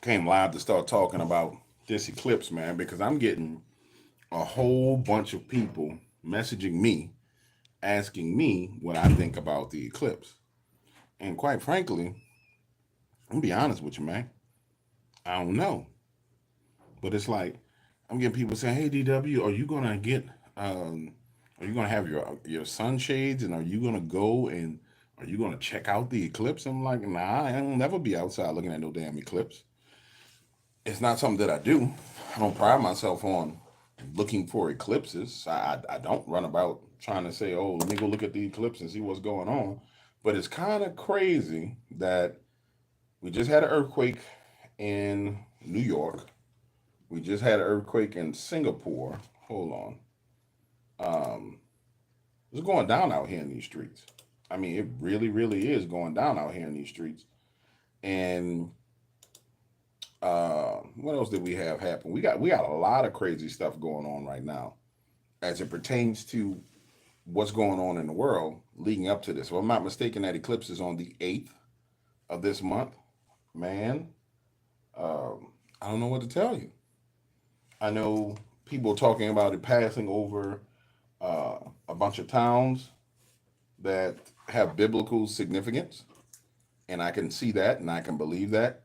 came live to start talking about this eclipse, man, because I'm getting a whole bunch of people messaging me, asking me what I think about the eclipse. And quite frankly, I'm gonna be honest with you, man. I don't know. But it's like I'm getting people saying, "Hey, DW, are you gonna get? Are you gonna have your sunshades? And are you gonna go and are you gonna check out the eclipse?" I'm like, "Nah, I'll never be outside looking at no damn eclipse. It's not something that I do. I don't pride myself on looking for eclipses. I don't run about trying to say, oh, let me go look at the eclipse and see what's going on. But it's kind of crazy that we just had an earthquake in New York. We just had an earthquake in Singapore. Hold on. Um, it's going down out here in these streets. I mean, it really, really is going down out here in these streets. And what else did we have happen? We got a lot of crazy stuff going on right now as it pertains to what's going on in the world leading up to this. If I'm not mistaken, that eclipse is on the 8th of this month. Man, I don't know what to tell you. I know people talking about it passing over a bunch of towns that have biblical significance, and I can see that and I can believe that.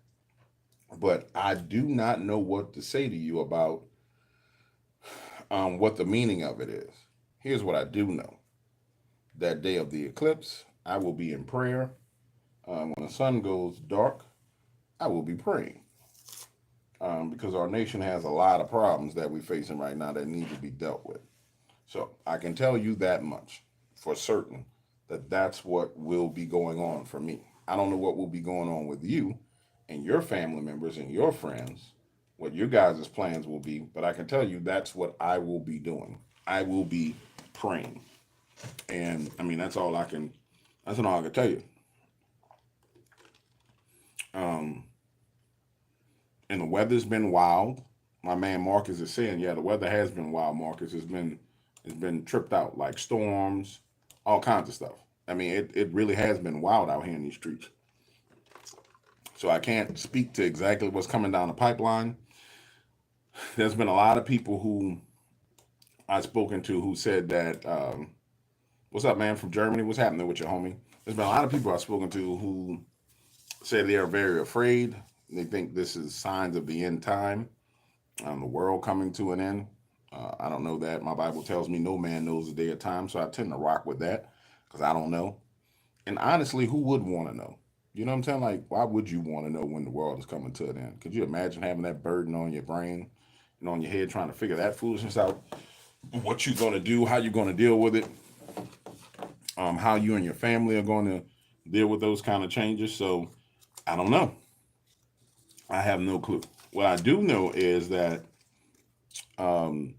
But I do not know what to say to you about what the meaning of it is. Here's what I do know: that day of the eclipse, I will be in prayer. When the sun goes dark, I will be praying because our nation has a lot of problems that we're facing right now that need to be dealt with. So I can tell you that much for certain that that's what will be going on for me. I don't know what will be going on with you and your family members and your friends, what your guys' plans will be, but I can tell you that's what I will be doing. I will be praying. And I mean, that's all I can tell you. Um, and the weather's been wild. My man Marcus is saying, yeah, the weather has been wild. Marcus has been tripped out, like storms, all kinds of stuff. I mean, it really has been wild out here in these streets. So I can't speak to exactly what's coming down the pipeline. There's been a lot of people who I've spoken to who said that, what's up, man, from Germany? What's happening with your homie? There's been a lot of people I've spoken to who said they are very afraid. They think this is signs of the end time, the world coming to an end. I don't know that. My Bible tells me no man knows the day or time, so I tend to rock with that because I don't know. And honestly, who would want to know? You know what I'm saying? Like, why would you want to know when the world is coming to an end? Could you imagine having that burden on your brain and on your head trying to figure that foolishness out? What you're going to do, how you're going to deal with it, how you and your family are going to deal with those kind of changes. So I don't know. I have no clue. What I do know is that um,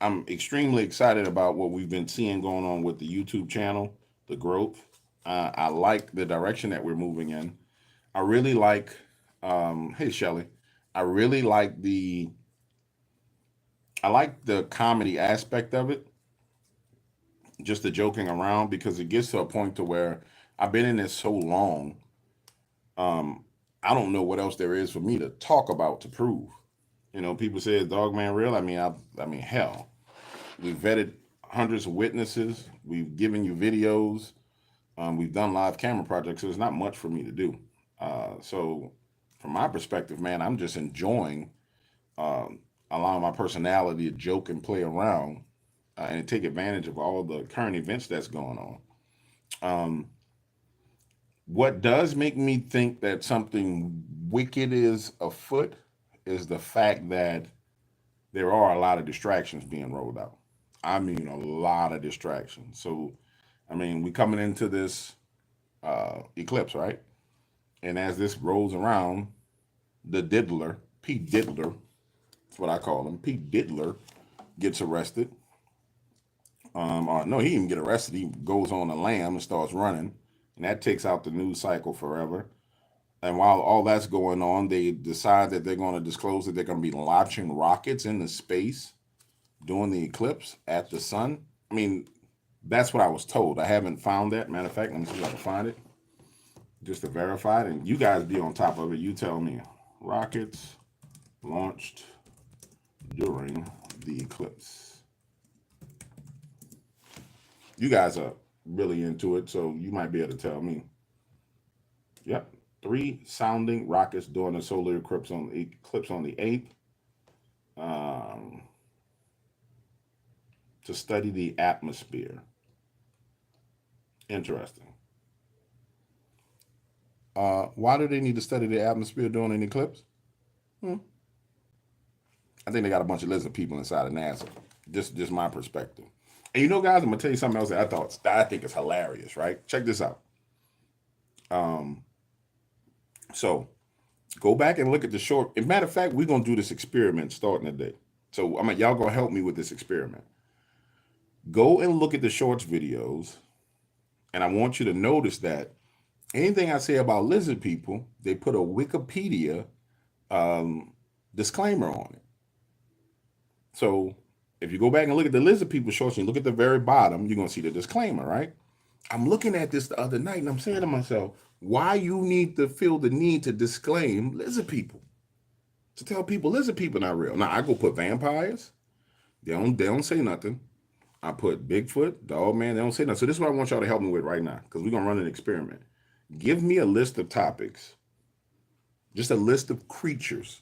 I'm extremely excited about what we've been seeing going on with the YouTube channel, the growth. I like the direction that we're moving in. I really like, hey Shelly, I really like I like the comedy aspect of it, just the joking around because it gets to a point to where I've been in this so long. Um, I don't know what else there is for me to talk about to prove. You know, people say is Dogman real? I mean, hell, we've vetted hundreds of witnesses. We've given you videos. We've done live camera projects. So there's not much for me to do. So, from my perspective, man, I'm just enjoying um, allowing my personality to joke and play around and take advantage of all the current events that's going on. Um, what does make me think that something wicked is afoot is the fact that there are a lot of distractions being rolled out. I mean, a lot of distractions. So, I mean, we coming into this eclipse, right? And as this rolls around, the diddler, Pete Diddler, that's what I call him, Pete Diddler, gets arrested. No, he didn't get arrested. He goes on a lam and starts running, and that takes out the news cycle forever. And while all that's going on, they decide that they're going to disclose that they're going to be launching rockets into space during the eclipse at the sun. I mean, that's what I was told. I haven't found that. Matter of fact, let me see if I can find it. just to verify it, and you guys be on top of it. You tell me. Rockets launched during the eclipse. You guys are really into it, so you might be able to tell me. Yep. 3 sounding rockets during the solar eclipse on the 8th. To study the atmosphere. Interesting. Why do they need to study the atmosphere during an eclipse? I think they got a bunch of lizard people inside of NASA. Just my perspective. And you know, guys, I'm gonna tell you something else that I think is hilarious. Right? Check this out. So go back and look at the short. As a matter of fact, we're gonna do this experiment starting today. So y'all gonna help me with this experiment. Go and look at the shorts videos, and I want you to notice that anything I say about lizard people, they put a Wikipedia disclaimer on it. So if you go back and look at the lizard people shorts and you look at the very bottom, you're gonna see the disclaimer, right? I'm looking at this the other night and I'm saying to myself, why you need to feel the need to disclaim lizard people? To tell people lizard people not real. Now I go put vampires, they don't say nothing. I put Bigfoot, Dogman, they don't say nothing. So this is what I want y'all to help me with right now, because we're gonna run an experiment. Give me a list of topics, just a list of creatures.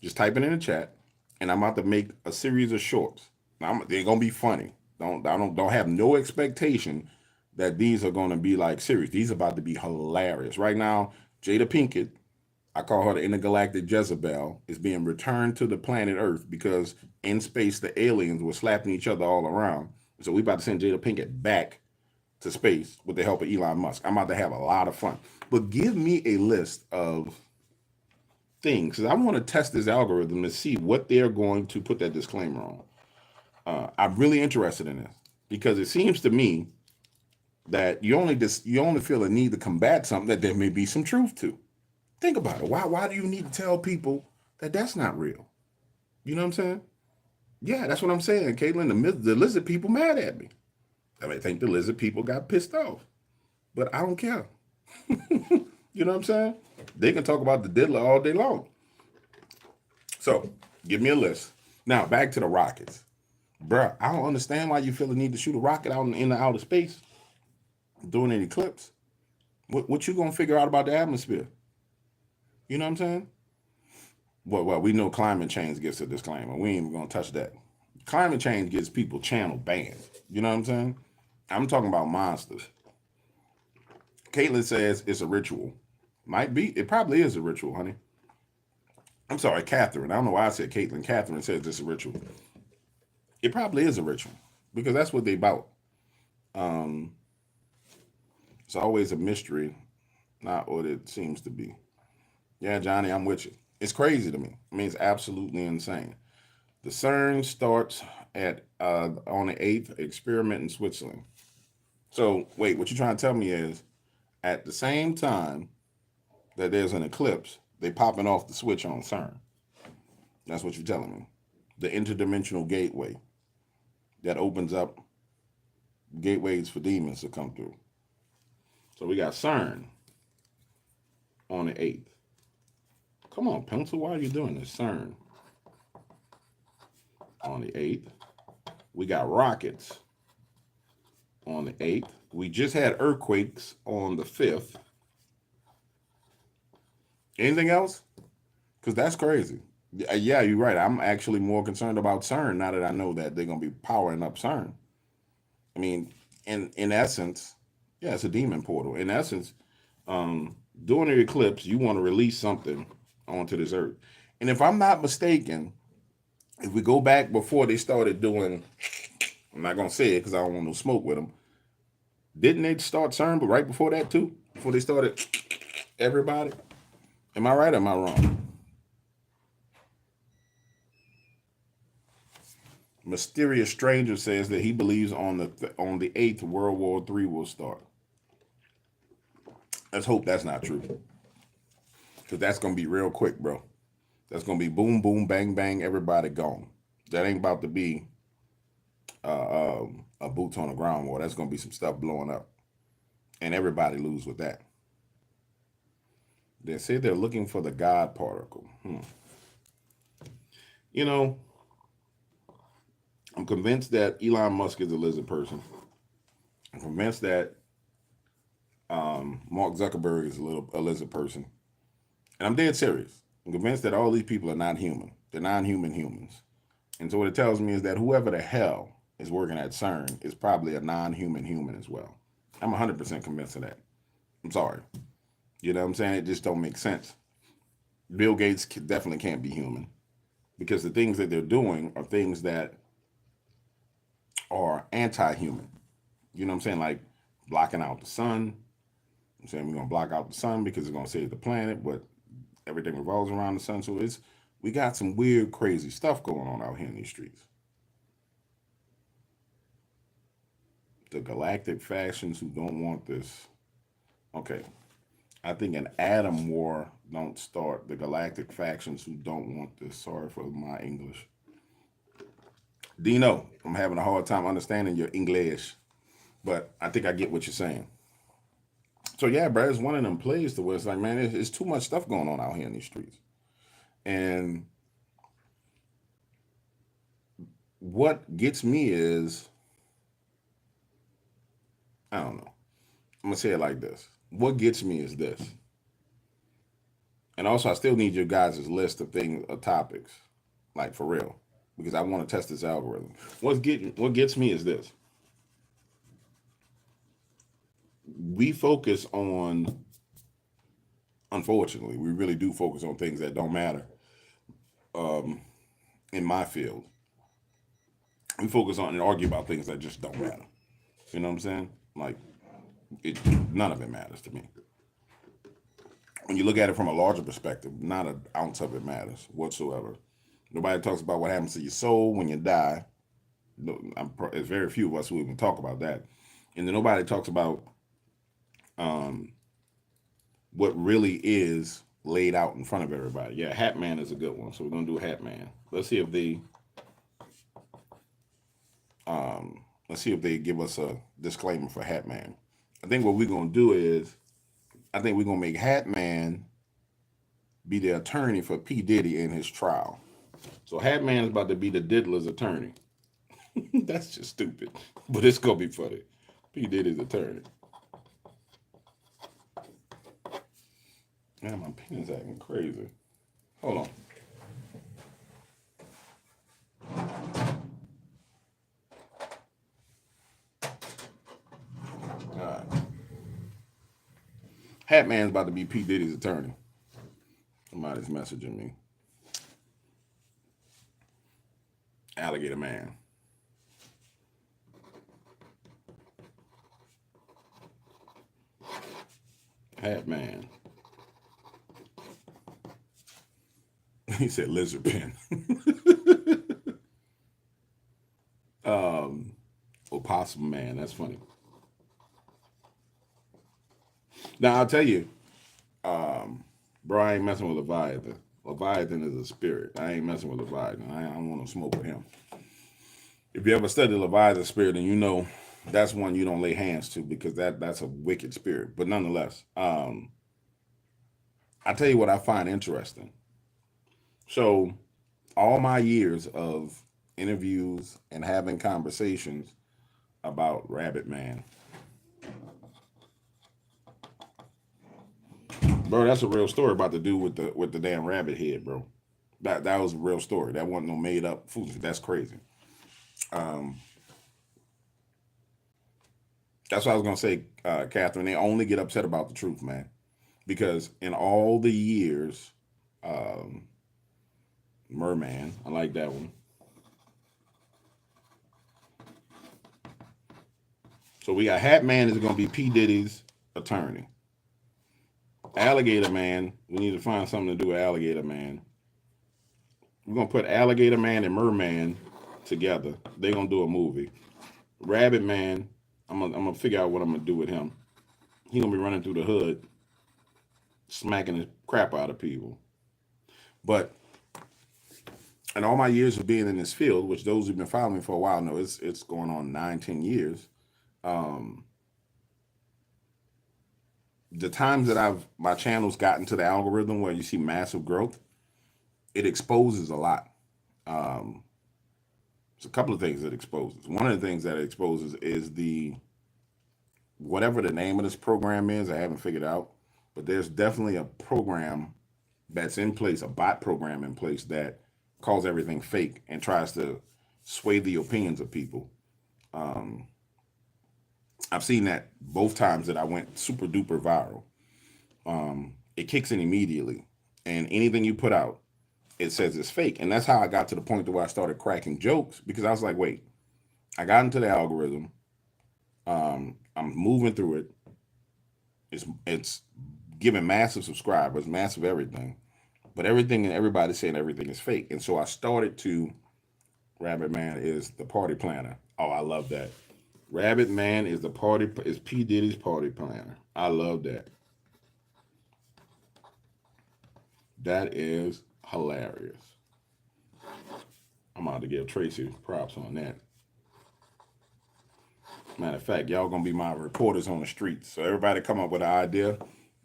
Just type it in the chat, and I'm about to make a series of shorts. Now they're gonna be funny. Don't have no expectation that these are gonna be like serious. These are about to be hilarious. Right now, Jada Pinkett, I call her the intergalactic Jezebel, is being returned to the planet Earth because in space the aliens were slapping each other all around. So we about to send Jada Pinkett back to space with the help of Elon Musk. I'm about to have a lot of fun. But give me a list of things, because I want to test this algorithm to see what they're going to put that disclaimer on. I'm really interested in this because it seems to me that you only feel a need to combat something that there may be some truth to. Think about it. Why do you need to tell people that that's not real? You know what I'm saying? Yeah, that's what I'm saying, Caitlin. The lizard people mad at me. I think the lizard people got pissed off, but I don't care. You know what I'm saying? They can talk about the diddler all day long. So, give me a list. Now, back to the rockets. Bruh, I don't understand why you feel the need to shoot a rocket out in the outer space during an eclipse. What you gonna figure out about the atmosphere? You know what I'm saying? Well, we know climate change gets a disclaimer. We ain't even gonna touch that. Climate change gets people channel banned. You know what I'm saying? I'm talking about monsters. Caitlin says it's a ritual. Might be. It probably is a ritual, honey. I'm sorry, Catherine. I don't know why I said Caitlin. Catherine says it's a ritual. It probably is a ritual because that's what they about. It's always a mystery, not what it seems to be. Yeah, Johnny, I'm with you. It's crazy to me. I mean, it's absolutely insane. The CERN starts at on the 8th, experiment in Switzerland. So, wait, what you're trying to tell me is at the same time that there's an eclipse, they popping off the switch on CERN. That's what you're telling me. The interdimensional gateway that opens up gateways for demons to come through. So we got CERN on the 8th. Come on, pencil, why are you doing this? CERN on the 8th. We got rockets on the 8th. We just had earthquakes on the 5th. Anything else? Because that's crazy. Yeah, you're right. I'm actually more concerned about CERN now that I know that they're going to be powering up CERN. I mean, in essence, yeah, it's a demon portal. In essence, during the eclipse, you want to release something onto this earth. And if I'm not mistaken, if we go back before they started doing, I'm not going to say it because I don't want no smoke with them. Didn't they start CERN, but right before that too? Before they started everybody? Am I right or am I wrong? Mysterious Stranger says that he believes on the 8th World War III will start. Let's hope that's not true. Because that's going to be real quick, bro. That's going to be boom, boom, bang, bang, everybody gone. That ain't about to be a boots on the ground war. That's going to be some stuff blowing up. And everybody lose with that. They say they're looking for the God particle. You know, I'm convinced that Elon Musk is a lizard person. I'm convinced that Mark Zuckerberg is a lizard person. And I'm dead serious. I'm convinced that all these people are not human. They're non-human humans. And so what it tells me is that whoever the hell is working at CERN is probably a non-human human as well. I'm 100% convinced of that. I'm sorry. You know what I'm saying? It just don't make sense. Bill Gates definitely can't be human because the things that they're doing are things that are anti-human. You know what I'm saying? Like blocking out the sun. I'm saying we're gonna block out the sun because it's gonna save the planet, but everything revolves around the sun. So we got some weird, crazy stuff going on out here in these streets. The galactic factions who don't want this. Okay, I think an atom war don't start. The galactic factions who don't want this. Sorry for my English. Dino, I'm having a hard time understanding your English, but I think I get what you're saying. So yeah, bro, it's one of them plays to where it's like, man, it's too much stuff going on out here in these streets. And what gets me is, I don't know. I'm gonna say it like this. What gets me is this. And also, I still need your guys' list of things, of topics, like for real, because I want to test this algorithm. What gets me is this. We focus on, unfortunately, we really do focus on things that don't matter. In my field, we focus on and argue about things that just don't matter. You know what I'm saying? Like, none of it matters to me. When you look at it from a larger perspective, not an ounce of it matters whatsoever. Nobody talks about what happens to your soul when you die. There's very few of us who even talk about that. And then nobody talks about what really is laid out in front of everybody. Yeah, Hat Man is a good one. So we're going to do Hat Man. Let's see if they give us a disclaimer for Hat Man. I think what we're going to do is, I think we're going to make Hat Man be the attorney for P. Diddy in his trial. So Hat Man is about to be the diddler's attorney. That's just stupid, but it's going to be funny. P. Diddy's attorney. Man, my pen is acting crazy. Hold on. All right. Hat Man's about to be P. Diddy's attorney. Somebody's messaging me. Alligator Man. Hat Man. He said lizard pen. Opossum Man. That's funny. Now I'll tell you, bro, I ain't messing with Leviathan. Leviathan is a spirit. I ain't messing with Leviathan. I don't want to smoke with him. If you ever study Leviathan spirit, then you know that's one you don't lay hands to because that's a wicked spirit. But nonetheless, I tell you what I find interesting. So, all my years of interviews and having conversations about Rabbit Man, bro, that's a real story about the dude with the damn rabbit head, bro. That was a real story. That wasn't no made up foolishness. That's crazy. That's what I was gonna say, Catherine. They only get upset about the truth, man, because in all the years, Merman, I like that one. So we got Hat Man is gonna be P Diddy's attorney. Alligator Man, we need to find something to do with Alligator Man. We're gonna put Alligator Man and Merman together. They're gonna do a movie. Rabbit Man, I'm gonna figure out what I'm gonna do with him. He's gonna be running through the hood, smacking the crap out of people. But in all my years of being in this field, which those who've been following me for a while know, it's going on 9, 10 years. Um, the times that my channel's gotten to the algorithm where you see massive growth, it exposes a lot. Um, it's a couple of things it exposes. One of the things that it exposes is the whatever the name of this program is. I haven't figured out, but there's definitely a program that's in place, a bot program in place that calls everything fake and tries to sway the opinions of people. Um, I've seen that both times that I went super duper viral. It kicks in immediately, and anything you put out, it says it's fake. And that's how I got to the point to where I started cracking jokes because I was like, wait, I got into the algorithm. I'm moving through it. It's giving massive subscribers, massive everything, but everything and everybody's saying everything is fake. And so I started to. Rabbit Man is the party planner. Oh, I love that. Rabbit Man is P Diddy's party planner. I love that. That is hilarious. I'm about to give Tracy props on that. Matter of fact, y'all gonna be my reporters on the streets. So everybody come up with an idea.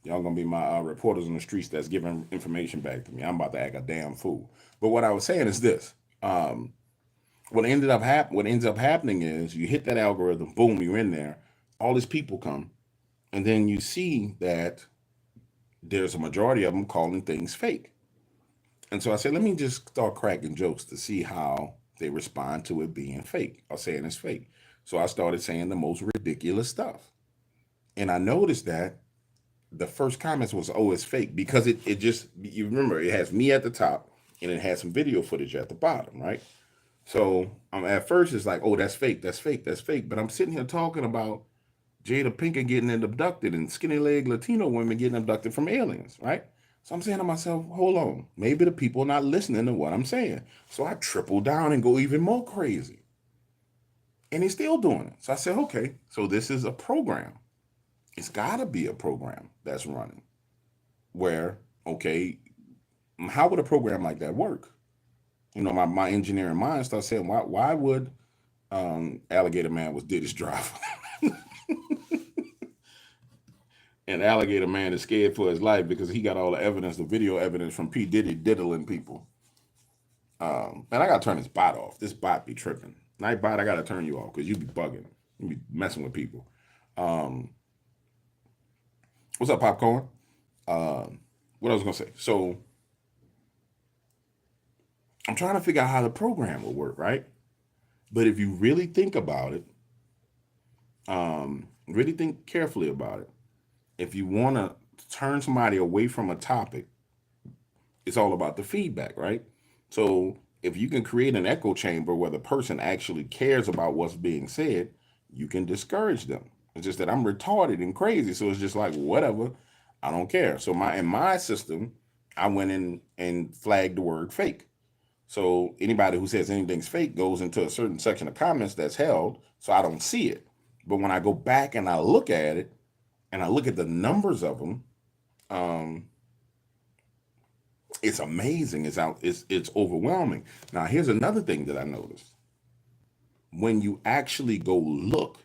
Y'all gonna be my reporters on the streets that's giving information back to me. I'm about to act a damn fool. But what I was saying is this. What ends up happening is you hit that algorithm, boom, you're in there. All these people come, and then you see that there's a majority of them calling things fake. And so I said, let me just start cracking jokes to see how they respond to it being fake or saying it's fake. So I started saying the most ridiculous stuff. And I noticed that the first comments was, oh, it's fake because it just, you remember, it has me at the top and it has some video footage at the bottom, right? So at first it's like, oh, that's fake, that's fake, that's fake. But I'm sitting here talking about Jada Pinkett getting abducted and skinny leg Latino women getting abducted from aliens, right? So I'm saying to myself, hold on, maybe the people are not listening to what I'm saying. So I triple down and go even more crazy. And he's still doing it. So I said, okay, so this is a program. It's got to be a program that's running where, okay, how would a program like that work? You know, my engineering mind starts saying, why would Alligator Man was Diddy's driver? And Alligator Man is scared for his life because he got all the evidence, the video evidence from P. Diddy diddling people. And I got to turn this bot off. This bot be tripping. Night bot, I got to turn you off because you be bugging. You be messing with people. What's up, Popcorn? What I was going to say. So I'm trying to figure out how the program will work, right? But if you really think about it, really think carefully about it, if you want to turn somebody away from a topic, it's all about the feedback, right? So if you can create an echo chamber where the person actually cares about what's being said, you can discourage them. It's just that I'm retarded and crazy, so it's just like whatever, I don't care. So in my system, I went in and flagged the word fake. So anybody who says anything's fake goes into a certain section of comments that's held, so I don't see it. But when I go back and I look at it, and I look at the numbers of them, it's amazing. It's overwhelming. Now, here's another thing that I noticed. When you actually go look,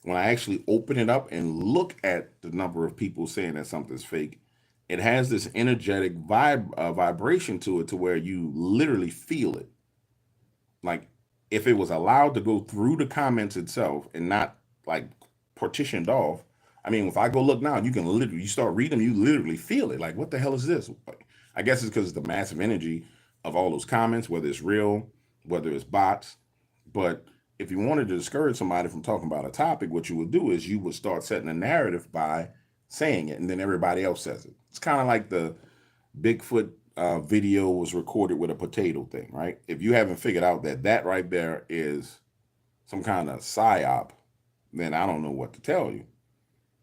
when I actually open it up and look at the number of people saying that something's fake, it has this energetic vibration to it to where you literally feel it. Like if it was allowed to go through the comments itself and not like partitioned off. I mean, if I go look now, you start reading them, you literally feel it. Like, what the hell is this? I guess it's because of the massive energy of all those comments, whether it's real, whether it's bots. But if you wanted to discourage somebody from talking about a topic, what you would do is you would start setting a narrative by saying it, and then everybody else says it. It's kind of like the Bigfoot video was recorded with a potato thing, right? If you haven't figured out that right there is some kind of psyop, then I don't know what to tell you.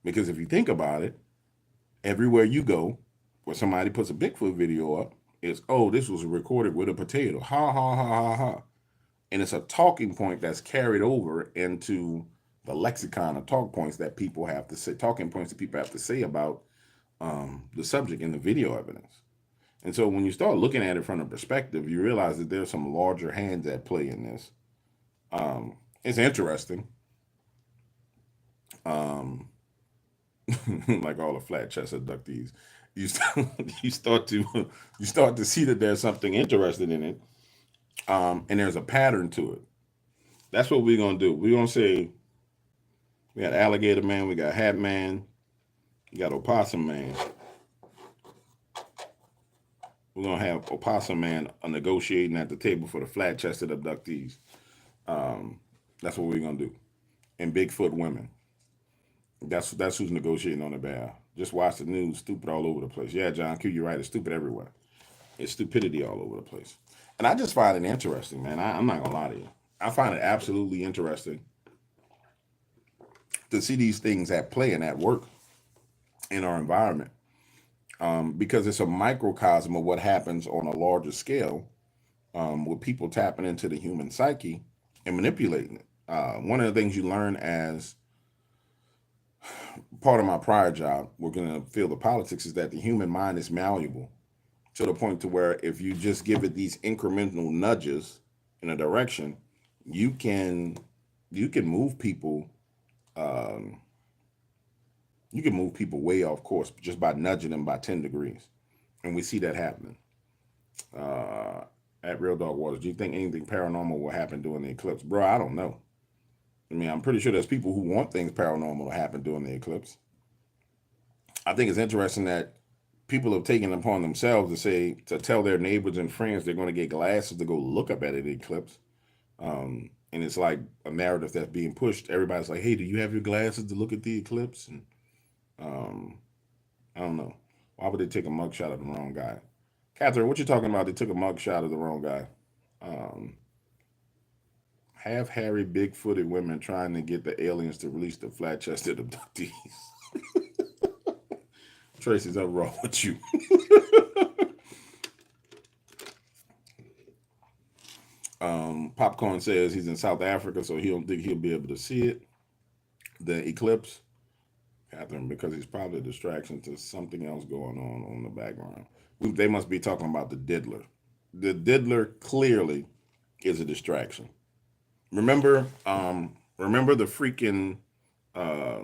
Because if you think about it, everywhere you go where somebody puts a Bigfoot video up, it's, oh, this was recorded with a potato. Ha, ha, ha, ha, ha. And it's a talking point that's carried over into the lexicon of talking points that people have to say about the subject in the video evidence. And so when you start looking at it from a perspective, you realize that there's some larger hands at play in this. It's interesting. like all the flat chest abductees. You start, you start to you start to see that there's something interested in it, and there's a pattern to it. That's what we're gonna do. We're gonna say we got alligator man, we got hat man, we got opossum man. We're gonna have opossum man negotiating at the table for the flat chested abductees. That's what we're gonna do. And Bigfoot women. That's who's negotiating on the behalf. Just watch the news, stupid all over the place. Yeah, John Q, you're right. It's stupid everywhere. It's stupidity all over the place. And I just find it interesting, man. I'm not gonna lie to you. I find it absolutely interesting to see these things at play and at work in our environment, because it's a microcosm of what happens on a larger scale, with people tapping into the human psyche and manipulating it. One of the things you learn as part of my prior job, working in the field of politics, is that the human mind is malleable to the point to where if you just give it these incremental nudges in a direction, you can move people. Um, you can move people way off course just by nudging them by 10 degrees, and we see that happening. Uh, at Real Dog Waters, do you think anything paranormal will happen during the eclipse, bro? I don't know. I mean, I'm pretty sure there's people who want things paranormal to happen during the eclipse. I think it's interesting that people have taken upon themselves to tell their neighbors and friends they're going to get glasses to go look up at an eclipse. And it's like a narrative that's being pushed. Everybody's like, "Hey, do you have your glasses to look at the eclipse?" And um, I don't know. Why would they take a mugshot of the wrong guy? Catherine, what you talking about? They took a mugshot of the wrong guy. Um, Half hairy, big-footed women trying to get the aliens to release the flat-chested abductees. Tracy's up wrong with you. Popcorn says he's in South Africa, so he don't think he'll be able to see it. The eclipse, Catherine, because he's probably a distraction to something else going on the background. They must be talking about the diddler. The diddler clearly is a distraction. Remember the freaking, uh,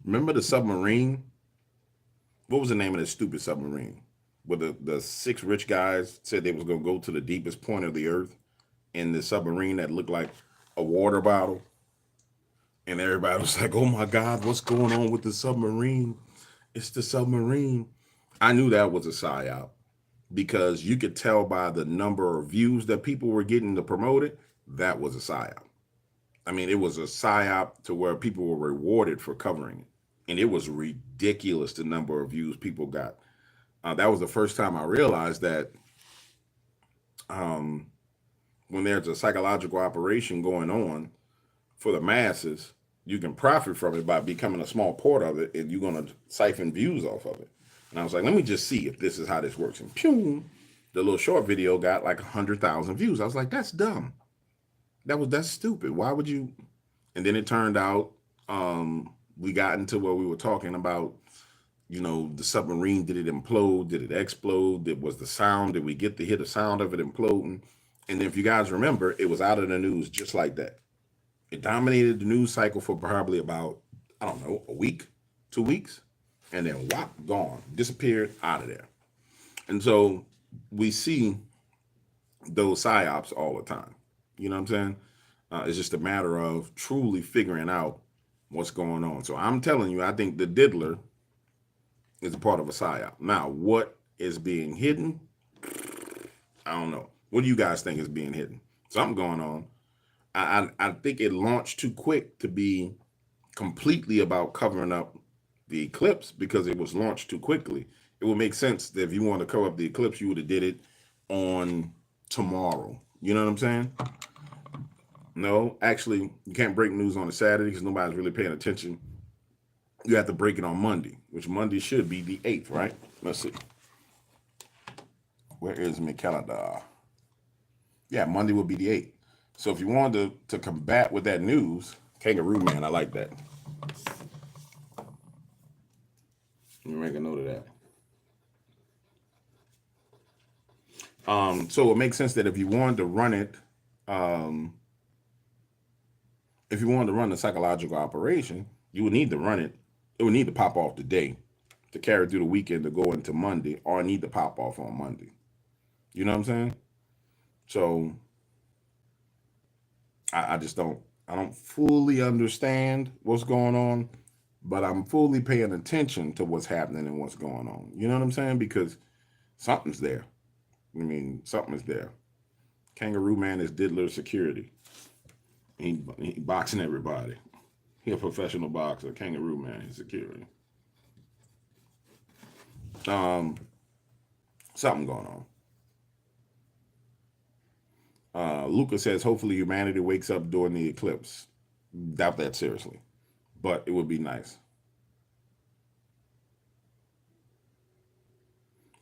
remember the submarine? What was the name of that stupid submarine? Where the six rich guys said they was gonna go to the deepest point of the earth in the submarine that looked like a water bottle, and everybody was like, "Oh my God, what's going on with the submarine? It's the submarine." I knew that was a psyop because you could tell by the number of views that people were getting to promote it. That was a psyop. I mean, it was a psyop to where people were rewarded for covering it, and it was ridiculous the number of views people got. That was the first time I realized that, um, when there's a psychological operation going on for the masses, you can profit from it by becoming a small part of it, and you're going to siphon views off of it. And I was like, let me just see if this is how this works. And pew, the little short video got like 100,000 views. I was like, that's dumb. That's stupid. Why would you? And then it turned out, we got into where we were talking about, the submarine. Did it implode? Did it explode? Was the sound? Did we get to hear the sound of it imploding? And if you guys remember, it was out of the news just like that. It dominated the news cycle for probably about, I don't know, a week, 2 weeks, and then whop, gone, disappeared out of there. And so we see those psyops all the time. You know what I'm saying? It's just a matter of truly figuring out what's going on. So I'm telling you, I think the diddler is a part of a psyop. Now, what is being hidden? I don't know. What do you guys think is being hidden? Something going on. I think it launched too quick to be completely about covering up the eclipse because it was launched too quickly. It would make sense that if you wanted to cover up the eclipse, you would have did it on tomorrow. You know what I'm saying? No, actually, you can't break news on a Saturday because nobody's really paying attention. You have to break it on Monday, which Monday should be the 8th, right? Let's see. Where is my calendar? Yeah, Monday will be the 8th. So if you wanted to combat with that news, kangaroo man, I like that. Let me make a note of that. So it makes sense that if you wanted to run it, if you wanted to run the psychological operation, You would need to run it. It would need to pop off today to carry through the weekend to go into Monday, or I need to pop off on Monday. You know what I'm saying? So I just don't. I don't fully understand what's going on, but I'm fully paying attention to what's happening and what's going on. You know what I'm saying? Because something's there. I mean, something is there. Kangaroo Man is diddler security. He boxing everybody. He a professional boxer. Kangaroo Man is security. Something going on. Lucas says, hopefully humanity wakes up during the eclipse. Doubt that seriously, but it would be nice.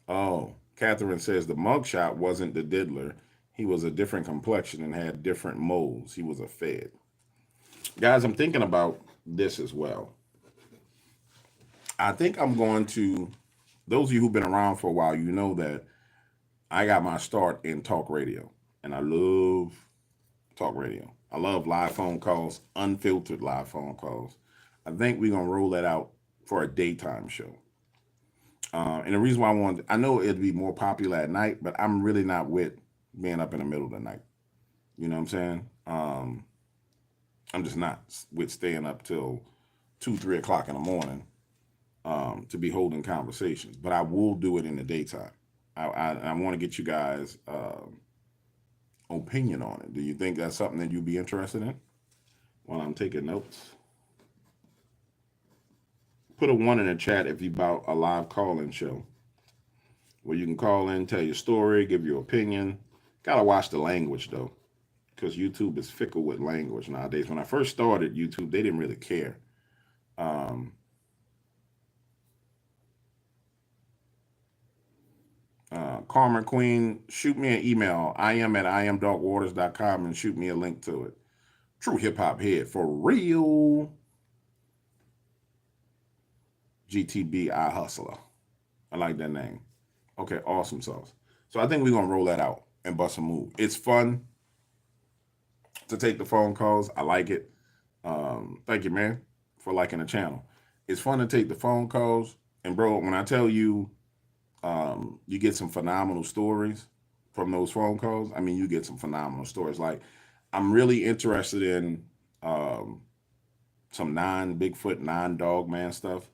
Oh, Catherine says the mugshot wasn't the diddler. He was a different complexion and had different moles. He was a fed. Guys, I'm thinking about this as well. I think I'm going to, those of you who've been around for a while, you know that I got my start in talk radio, and I love talk radio. I love live phone calls, unfiltered live phone calls. I think we're going to roll that out for a daytime show. And the reason why I know it'd be more popular at night, but I'm really not with being up in the middle of the night. You know what I'm saying? I'm just not with staying up till 2, 3 o'clock in the morning to be holding conversations. But I will do it in the daytime. I want to get you guys' opinion on it. Do you think that's something that you'd be interested in? While I'm taking notes. Put a 1 in the chat if you about a live call-in show where you can call in, tell your story, give your opinion. Gotta watch the language though, because YouTube is fickle with language nowadays. When I first started YouTube, they didn't really care. Karma Queen, shoot me an email. IM@imdarkwaters.com and shoot me a link to it. True hip hop head for real. GTB I Hustler. I like that name. Okay, awesome sauce. So I think we're gonna roll that out and bust a move. It's fun to take the phone calls. I like it. Thank you, man, for liking the channel. It's fun to take the phone calls. And bro, when I tell you, you get some phenomenal stories from those phone calls. I mean, you get some phenomenal stories. Like, I'm really interested in some non-Bigfoot, non-Dogman stuff.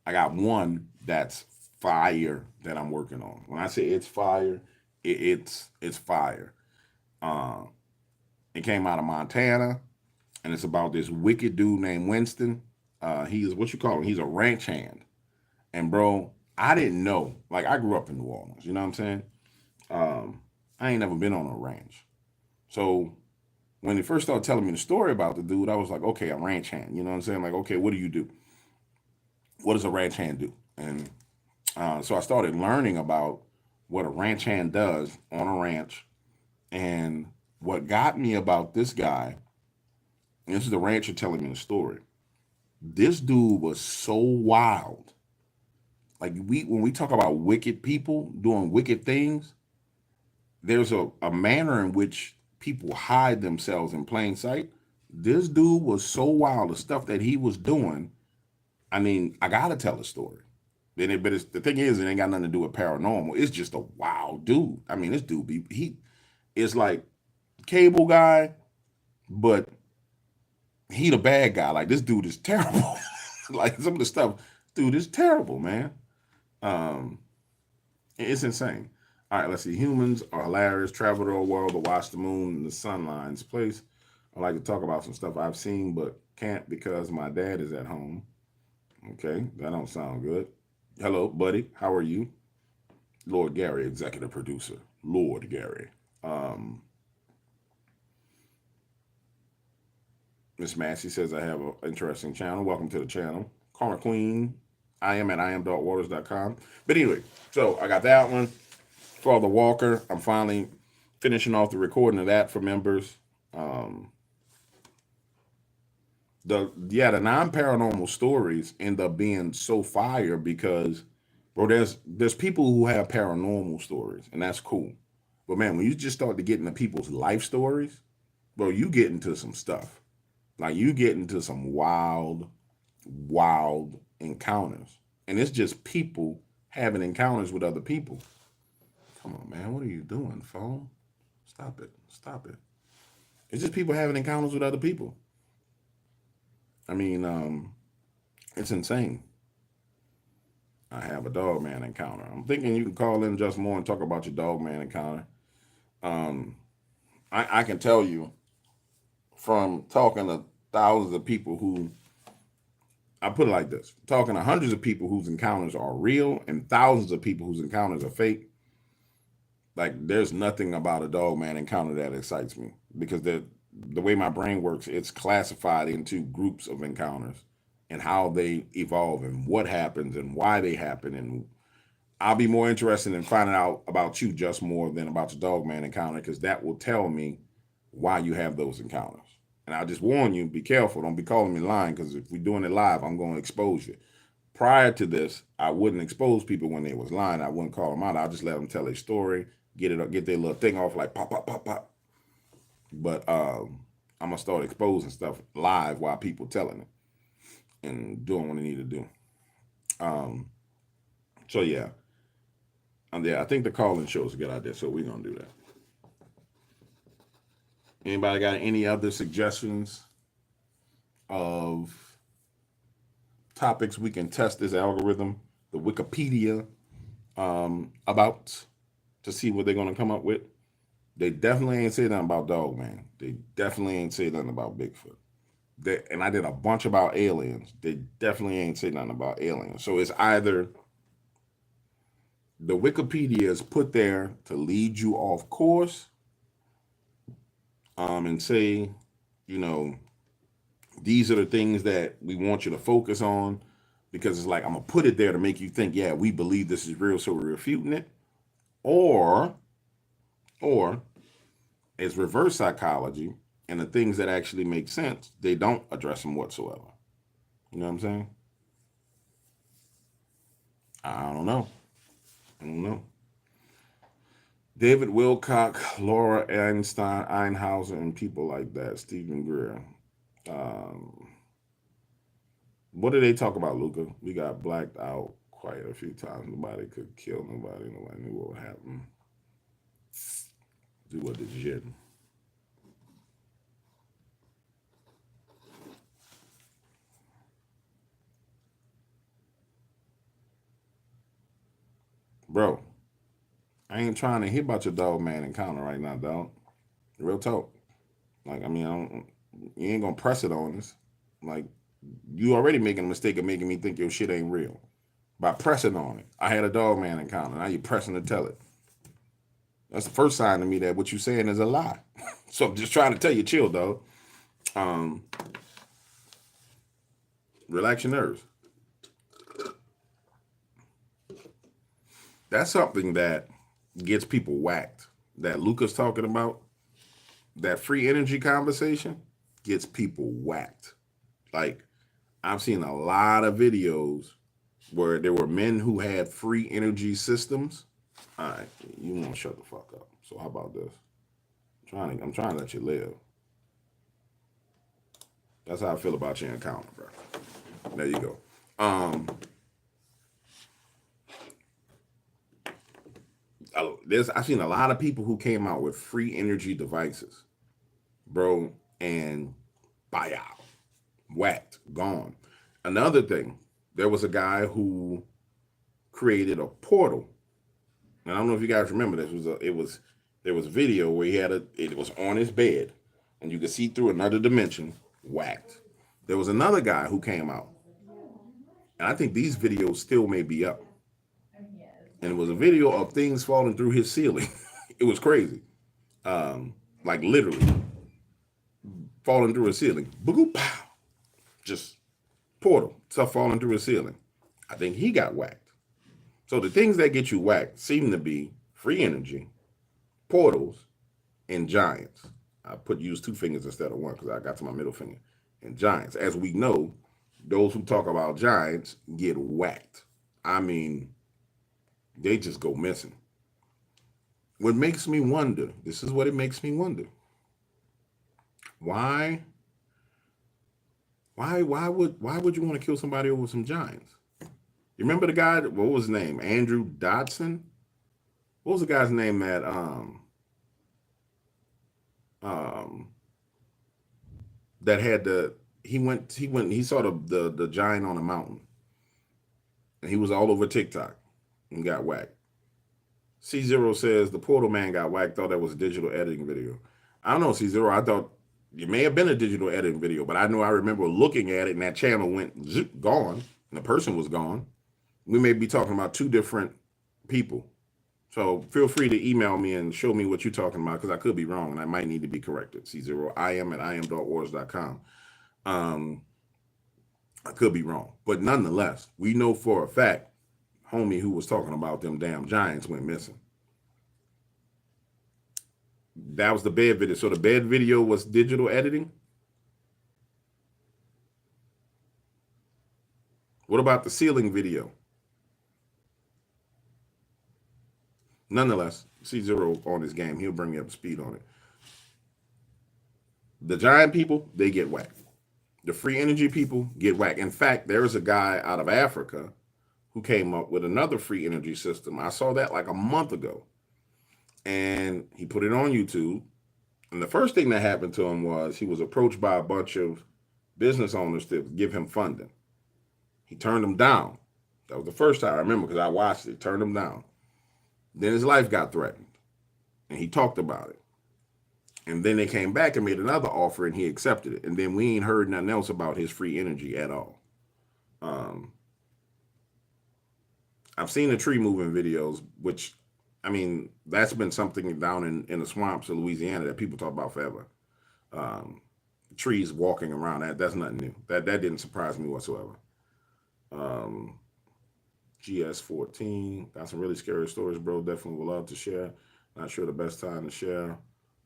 I got one that's fire that I'm working on. When I say it's fire, it's fire. It came out of Montana, and it's about this wicked dude named Winston. He is what you call him. He's a ranch hand, and bro, I didn't know. Like, I grew up in New Orleans. You know what I'm saying? I ain't never been on a ranch, so when they first started telling me the story about the dude, I was like, okay, a ranch hand. You know what I'm saying? Like, okay, what do you do? What does a ranch hand do? And so I started learning about what a ranch hand does on a ranch. And what got me about this guy, and this is the rancher telling me the story. This dude was so wild. Like, when we talk about wicked people doing wicked things, there's a manner in which people hide themselves in plain sight. This dude was so wild. The stuff that he was doing, I mean, I gotta tell the story. But the thing is, it ain't got nothing to do with paranormal. It's just a wild dude. I mean, this dude, he is like Cable Guy, but he the bad guy. Like, this dude is terrible. Like, some of the stuff, dude, is terrible, man. It's insane. All right, let's see. Humans are hilarious. Travel the world to watch the moon and the sun lines. Place. I like to talk about some stuff I've seen, but can't because my dad is at home. Okay, that don't sound good. Hello, buddy. How are you? Lord Gary, executive producer. Lord Gary. Miss Massey says I have an interesting channel. Welcome to the channel. Karma Queen. I am at imdarkwaters.com. But anyway, so I got that one. Father Walker. I'm finally finishing off the recording of that for members. The non-paranormal stories end up being so fire because, bro, there's people who have paranormal stories, and that's cool. But man, when you just start to get into people's life stories, bro, you get into some stuff. Like, you get into some wild wild encounters. And it's just people having encounters with other people. Come on, man. What are you doing, phone? Stop it. Stop it. It's just people having encounters with other people. I mean, it's insane. I have a dog man encounter. I'm thinking you can call in just more and talk about your dog man encounter. Um, I can tell you from talking to thousands of people who, I put it like this, talking to hundreds of people whose encounters are real and thousands of people whose encounters are fake. Like, there's nothing about a dog man encounter that excites me because the way my brain works, it's classified into groups of encounters and how they evolve and what happens and why they happen. And I'll be more interested in finding out about you just more than about your dog man encounter because that will tell me why you have those encounters. And I just warn you, be careful. Don't be calling me lying because if we're doing it live, I'm going to expose you. Prior to this, I wouldn't expose people when they was lying. I wouldn't call them out. I'll just let them tell a story, get their little thing off like pop, pop, pop, pop. But I'm gonna start exposing stuff live while people telling it and doing what they need to do. Um, so yeah, I think the calling show is a good idea. So we're gonna do that. Anybody got any other suggestions of topics we can test this algorithm, the Wikipedia, about to see what they're gonna come up with? They definitely ain't say nothing about Dogman. They definitely ain't say nothing about Bigfoot. And I did a bunch about aliens. They definitely ain't say nothing about aliens. So it's either the Wikipedia is put there to lead you off course, and say, you know, these are the things that we want you to focus on because it's like I'm gonna put it there to make you think, yeah, we believe this is real, so we're refuting it, or or it's reverse psychology, and the things that actually make sense, they don't address them whatsoever. You know what I'm saying? I don't know. I don't know. David Wilcock, Laura Einstein, Einhauser, and people like that. Stephen Greer. Um, what did they talk about, Luca? We got blacked out quite a few times. Nobody could kill nobody. Nobody knew what would happen. Do what did you? Bro, I ain't trying to hear about your dog man encounter right now, dog. Real talk. Like, I mean, you ain't gonna press it on us. Like, you already making a mistake of making me think your shit ain't real by pressing on it. I had a dog man encounter. Now you pressing to tell it. That's the first sign to me that what you saying is a lie. So I'm just trying to tell you, chill, dog. Um, Relax your nerves. That's something that gets people whacked. That Luca's talking about, that free energy conversation, gets people whacked. Like, I've seen a lot of videos where there were men who had free energy systems. All right, you want to shut the fuck up. So how about this? I'm trying to let you live. That's how I feel about your encounter, bro. There you go. I've seen a lot of people who came out with free energy devices, bro, and buyout, whacked, gone. Another thing, there was a guy who created a portal. And I don't know if you guys remember this. There was a video where it was on his bed, and you could see through another dimension, whacked. There was another guy who came out, and I think these videos still may be up. And it was a video of things falling through his ceiling. It was crazy, like literally falling through his ceiling. Boop, pow, just portal stuff falling through his ceiling. I think he got whacked. So the things that get you whacked seem to be free energy, portals, and giants. I use two fingers instead of one because I got to my middle finger. And giants. As we know, those who talk about giants get whacked. I mean, they just go missing. What makes me wonder, this is what it makes me wonder. Why Why would you want to kill somebody over some giants? You remember the guy? What was his name? Andrew Dodson. What was the guy's name that um that had the he saw the giant on a mountain, and he was all over TikTok and got whacked. C0 says the Portal Man got whacked. Thought that was a digital editing video. I don't know, C0. I thought it may have been a digital editing video, but I remember looking at it and that channel went gone and the person was gone. We may be talking about two different people. So feel free to email me and show me what you're talking about, because I could be wrong and I might need to be corrected. C0 IM at im.wars.com. I could be wrong, but nonetheless, we know for a fact homie who was talking about them damn giants went missing. That was the bed video. So the bed video was digital editing. What about the ceiling video? Nonetheless, C0 on his game. He'll bring you up to speed on it. The giant people, they get whacked. The free energy people get whacked. In fact, there was a guy out of Africa who came up with another free energy system. I saw that like a month ago. And he put it on YouTube. And the first thing that happened to him was he was approached by a bunch of business owners to give him funding. He turned them down. That was the first time I remember, because I watched it, turned them down. Then his life got threatened. And he talked about it. And then they came back and made another offer and he accepted it. And then we ain't heard nothing else about his free energy at all. I've seen the tree moving videos, which, I mean, that's been something down in the swamps of Louisiana that people talk about forever. Trees walking around, that's nothing new. That didn't surprise me whatsoever. GS14, got some really scary stories, bro. Definitely would love to share. Not sure the best time to share.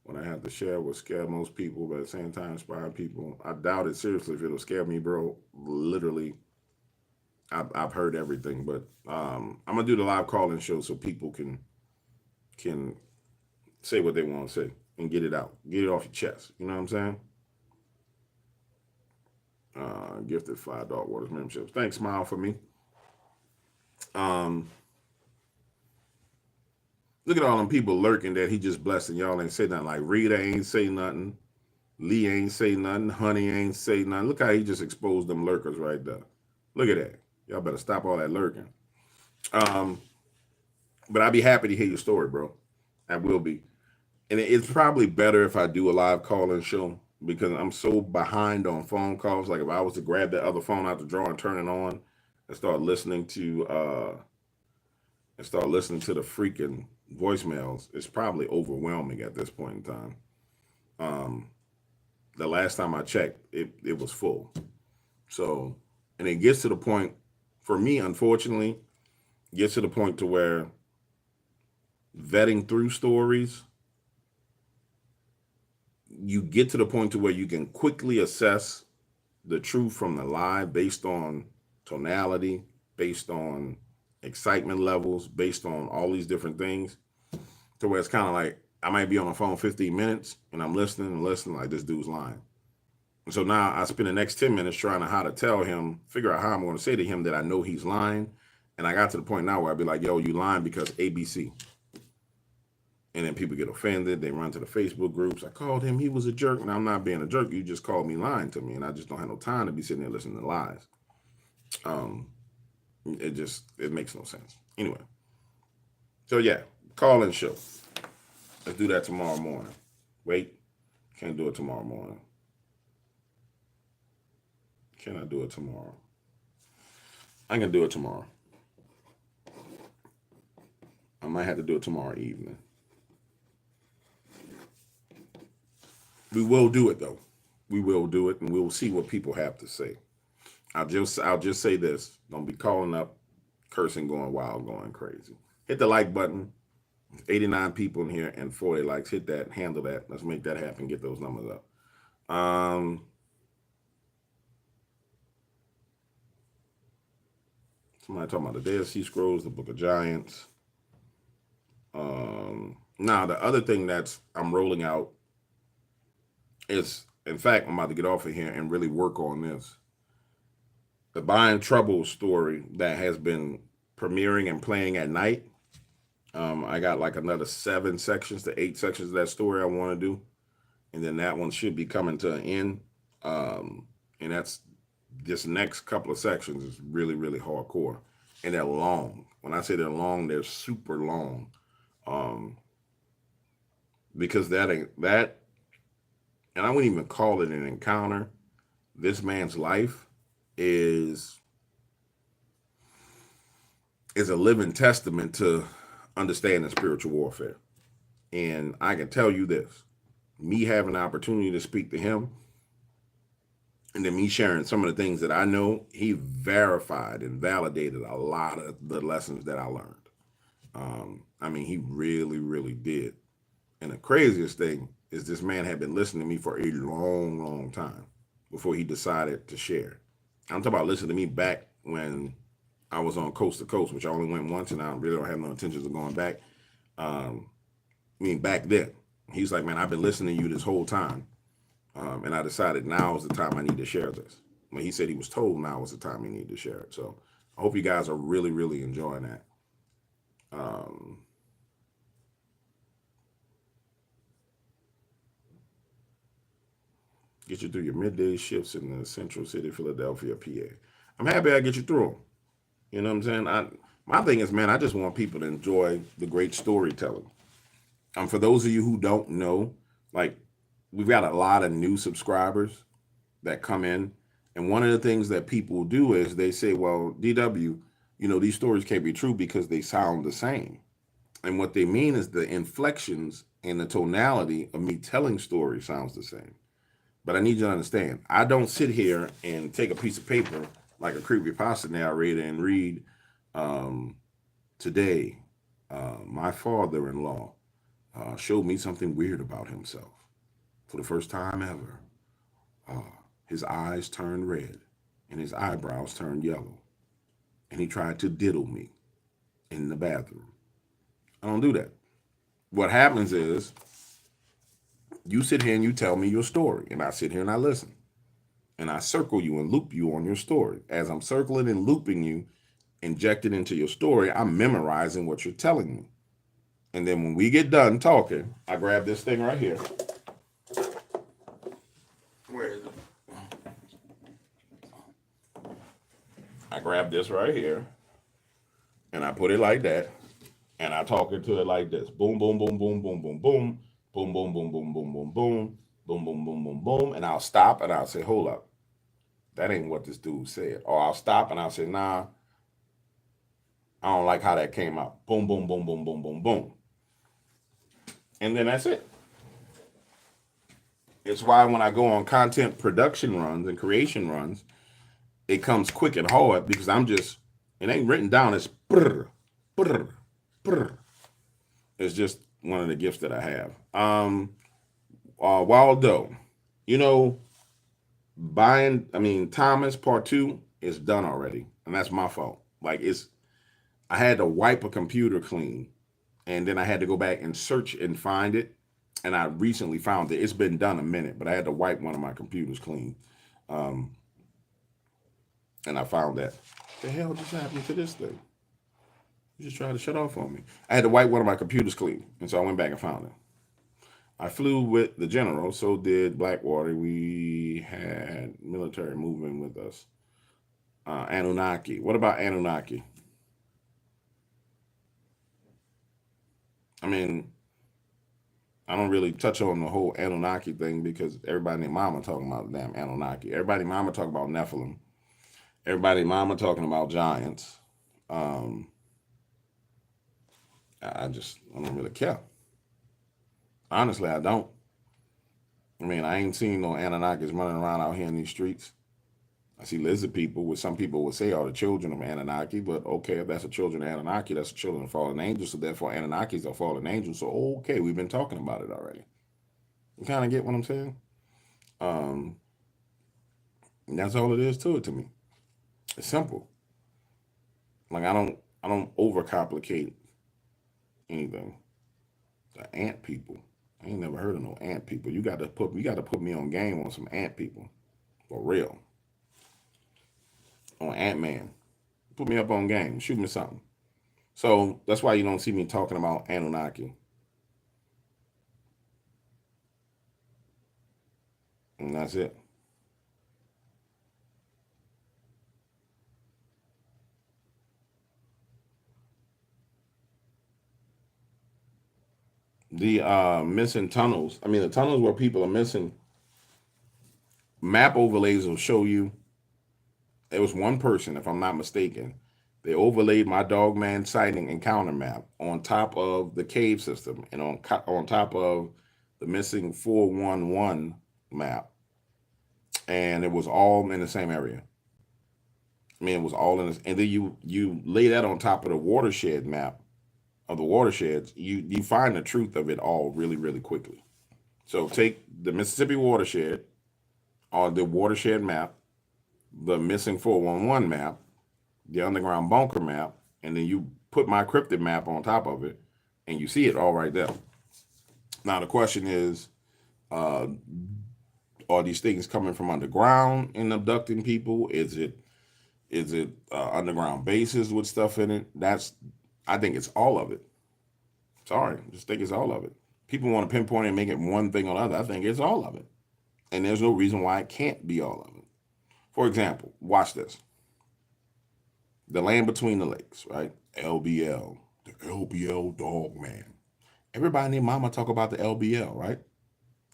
When I have to share will scare most people, but at the same time inspire people. I doubt it seriously if it'll scare me, bro. Literally, I've heard everything, but I'm gonna do the live call-in show so people can say what they want to say and get it out, get it off your chest. You know what I'm saying? Gifted $5 Waters memberships. Thanks, Smile, for me. Look at all them people lurking that he just blessed and y'all ain't say nothing. Like Rita ain't say nothing. Lee ain't say nothing. Honey ain't say nothing. Look how he just exposed them lurkers right there. Look at that. Y'all better stop all that lurking. But I'd be happy to hear your story, bro. I will be. And it's probably better if I do a live call-in show, because I'm so behind on phone calls. Like if I was to grab that other phone out the drawer and turn it on and start listening to the freaking voicemails, it's probably overwhelming at this point in time. The last time I checked, it was full. So, and it gets to the point, for me, unfortunately, gets to the point to where vetting through stories, you get to the point to where you can quickly assess the truth from the lie based on tonality, based on excitement levels, based on all these different things, to where it's kind of like I might be on the phone 15 minutes and I'm listening like this dude's lying. And so now I spend the next 10 minutes trying to figure out how I'm going to say to him that I know he's lying. And I got to the point now where I'd be like, yo, you lying because ABC. And then people get offended. They run to the Facebook groups. I called him. He was a jerk. Now, I'm not being a jerk. You just called me lying to me. And I just don't have no time to be sitting there listening to lies. It makes no sense. Anyway. So, yeah. Call-in show. Let's do that tomorrow morning. Wait. Can't do it tomorrow morning. Can I do it tomorrow? I can do it tomorrow. I might have to do it tomorrow evening. We will do it, though. We will do it, and we'll see what people have to say. I'll just say this. Don't be calling up, cursing, going wild, going crazy. Hit the like button. 89 people in here and 40 likes. Hit that. Handle that. Let's make that happen. Get those numbers up. Somebody talking about the Dead Sea Scrolls, the Book of Giants. Now, the other thing that's I'm rolling out is, in fact, I'm about to get off of here and really work on this. the Buying Trouble story that has been premiering and playing at night. I got like another 7 sections to 8 sections of that story I want to do, and then that one should be coming to an end. And that's this next couple of sections is really really hardcore, and they're long. When I say they're long, they're super long, um, because that ain't that, and I wouldn't even call it an encounter. This man's life is is a living testament to understanding spiritual warfare. And I can tell you this, me having the opportunity to speak to him and then me sharing some of the things that I know, he verified and validated a lot of the lessons that I learned. I mean, he really, really did. And the craziest thing is this man had been listening to me for a long, long time before he decided to share. I'm talking about listening to me back when I was on Coast to Coast, which I only went once, and I really don't have no intentions of going back. I mean, back then, he's like, man, I've been listening to you this whole time, and I decided now is the time I need to share this. When he said he was told now was the time he needed to share it. So I hope you guys are really, really enjoying that. Um, get you through your midday shifts in the Central City, Philadelphia, PA. I'm happy I get you through them. You know what I'm saying? My thing is, man, I just want people to enjoy the great storytelling. For those of you who don't know, like we've got a lot of new subscribers that come in, and one of the things that people do is they say, "Well, DW, these stories can't be true because they sound the same." And what they mean is the inflections and the tonality of me telling stories sounds the same. But I need you to understand, I don't sit here and take a piece of paper like a creepypasta narrator and read, um, today, my father-in-law showed me something weird about himself. For the first time ever, his eyes turned red and his eyebrows turned yellow, and he tried to diddle me in the bathroom. I don't do that. What happens is you sit here and you tell me your story, and I sit here and I listen. And I circle you and loop you on your story. As I'm circling and looping you, injected into your story, I'm memorizing what you're telling me. And then when we get done talking, I grab this thing right here. Where is it? I grab this right here and I put it like that. And I talk into it like this. Boom, boom, boom, boom, boom, boom, boom. Boom, boom, boom, boom, boom, boom, boom. Boom, boom, boom, boom, boom. And I'll stop and I'll say, hold up. That ain't what this dude said. Or I'll stop and I'll say, nah, I don't like how that came out. Boom, boom, boom, boom, boom, boom, boom. And then that's it. It's why when I go on content production runs and creation runs, it comes quick and hard because it ain't written down. It's brr, brr, brr. It's just one of the gifts that I have. Waldo, you know, Thomas part 2 is done already. And that's my fault. I had to wipe a computer clean and then I had to go back and search and find it. And I recently found it. It's been done a minute, but I had to wipe one of my computers clean. Um, and I found that. The hell just happened to this thing? You just tried to shut off on me. I had to wipe one of my computers clean. And so I went back and found it. I flew with the general, so did Blackwater. We had military movement with us. Anunnaki. What about Anunnaki? I mean, I don't really touch on the whole Anunnaki thing because everybody and mama talking about the damn Anunnaki. Everybody and mama talking about Nephilim. Everybody and mama talking about giants. Um, I don't really care. Honestly, I don't. I mean, I ain't seen no Anunnakis running around out here in these streets. I see lizard people, which some people would say are the children of Anunnaki, but okay, if that's the children of Anunnaki, that's the children of fallen angels, so therefore Anunnakis are fallen angels. So okay, we've been talking about it already. You kind of get what I'm saying? Um, and that's all it is to me. It's simple. Like I don't overcomplicate anything. The ant people. I ain't never heard of no ant people. You got to put me on game on some ant people. For real. on Ant-Man. Put me up on game. Shoot me something. So that's why you don't see me talking about Anunnaki. And that's it. The missing tunnels. I mean, the tunnels where people are missing. Map overlays will show you. It was one person, if I'm not mistaken. They overlaid my Dogman sighting encounter map on top of the cave system and on top of the missing 411 map, and it was all in the same area. I mean, it was all in this, and then you lay that on top of the watershed map of the watersheds. You find the truth of it all really really quickly. So take the Mississippi watershed or the watershed map, the missing 411 map, the underground bunker map, and then you put my cryptid map on top of it, and you see it all right there. Now the question is, are these things coming from underground and abducting people? Is it underground bases with stuff in it? I think it's all of it. Sorry, just think it's all of it. People want to pinpoint and make it one thing or another. I think it's all of it, and there's no reason why it can't be all of it. For example, watch this. The land between the lakes, right? LBL, the LBL Dogman. Everybody and their mama talk about the LBL, right?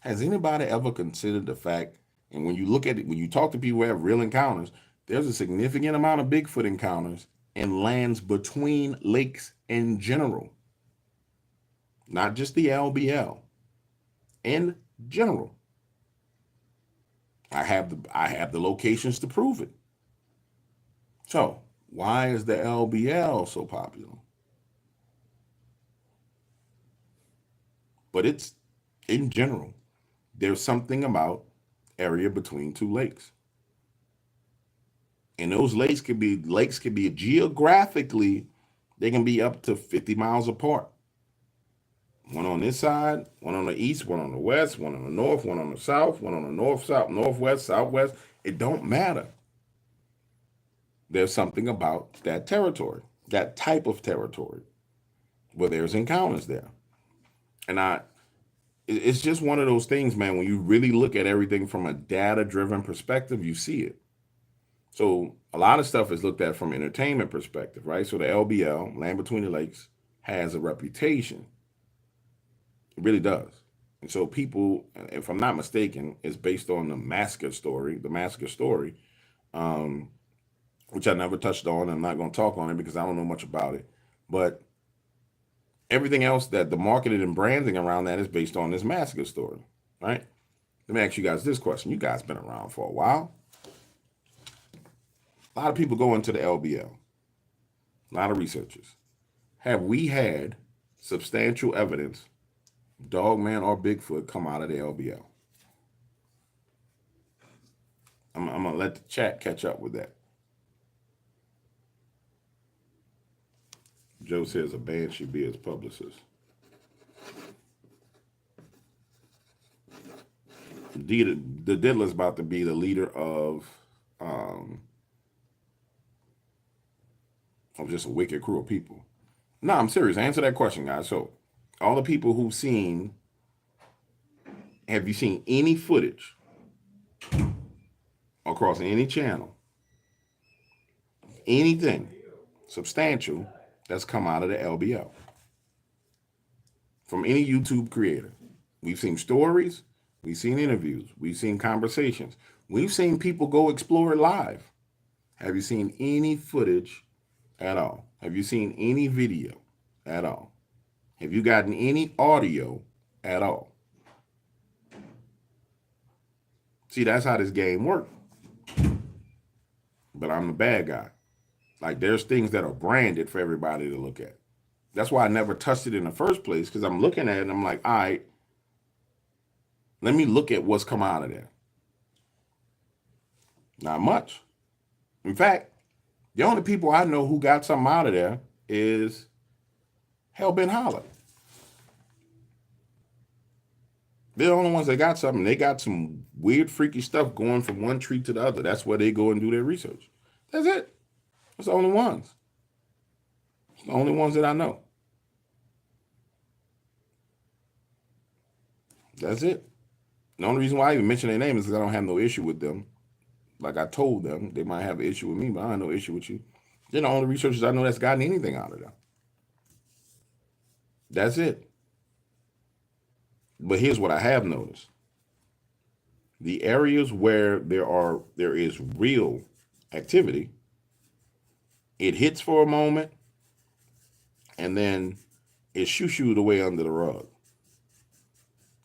Has anybody ever considered the fact, and when you look at it, when you talk to people who have real encounters, there's a significant amount of Bigfoot encounters in lands between lakes in general. Not just the LBL. In general. I have the locations to prove it. So why is the LBL so popular? But it's in general. There's something about area between two lakes. And those lakes could be geographically, they can be up to 50 miles apart. One on this side, one on the east, one on the west, one on the north, one on the south, one on the north, south, northwest, southwest. It don't matter. There's something about that territory, that type of territory, where there's encounters there. And it's just one of those things, man. When you really look at everything from a data-driven perspective, you see it. So a lot of stuff is looked at from an entertainment perspective, right? So the LBL, Land Between the Lakes, has a reputation. It really does. And so people, if I'm not mistaken, is based on the massacre story, which I never touched on. I'm not going to talk on it because I don't know much about it. But everything else that the marketing and branding around that is based on this massacre story, right? Let me ask you guys this question. You guys been around for a while. A lot of people go into the LBL. A lot of researchers. Have we had substantial evidence, Dogman or Bigfoot, come out of the LBL? I'm going to let the chat catch up with that. Joe says a band should be his publicist. The Diddler's about to be the leader of just a wicked, cruel people. No, I'm serious. Answer that question, guys. So, all the people who've seen, have you seen any footage across any channel, anything substantial that's come out of the LBL from any YouTube creator? We've seen stories, we've seen interviews, we've seen conversations, we've seen people go explore it live. Have you seen any footage at all? Have you seen any video at all? Have you gotten any audio at all? See, that's how this game works. But I'm the bad guy. Like, there's things that are branded for everybody to look at. That's why I never touched it in the first place, because I'm looking at it and I'm like, all right, let me look at what's come out of there. Not much. In fact, the only people I know who got something out of there is Hellbent Holler. They're the only ones that got something. They got some weird, freaky stuff going from one tree to the other. That's where they go and do their research. That's it. It's the only ones. It's the only ones that I know. That's it. The only reason why I even mention their name is because I don't have no issue with them. Like I told them, they might have an issue with me, but I have no issue with you. They're the only researchers I know that's gotten anything out of them. That's it. But here's what I have noticed. The areas where there is real activity, it hits for a moment and then it shoo-shooed away under the rug.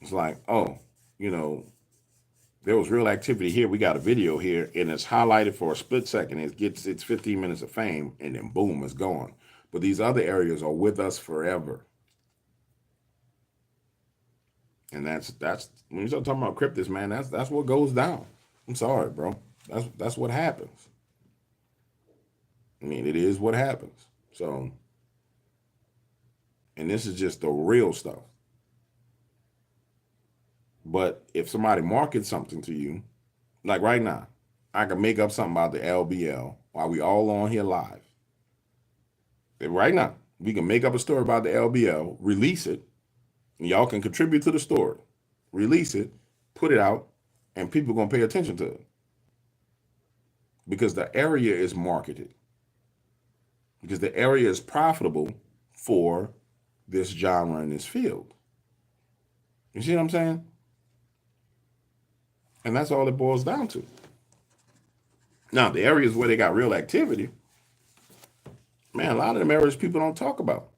It's like, oh, you know, there was real activity here. We got a video here, and it's highlighted for a split second. It gets its 15 minutes of fame, and then boom, it's gone. But these other areas are with us forever. And that's when you start talking about cryptids, man, that's what goes down. I'm sorry, bro. That's what happens. I mean, it is what happens. So, and this is just the real stuff. But if somebody markets something to you, like right now, I can make up something about the LBL while we all on here live. Right now, we can make up a story about the LBL, release it, and y'all can contribute to the story. Release it, put it out, and people are going to pay attention to it. Because the area is marketed. Because the area is profitable for this genre in this field. You see what I'm saying? And that's all it boils down to. Now, the areas where they got real activity, man, a lot of them areas people don't talk about.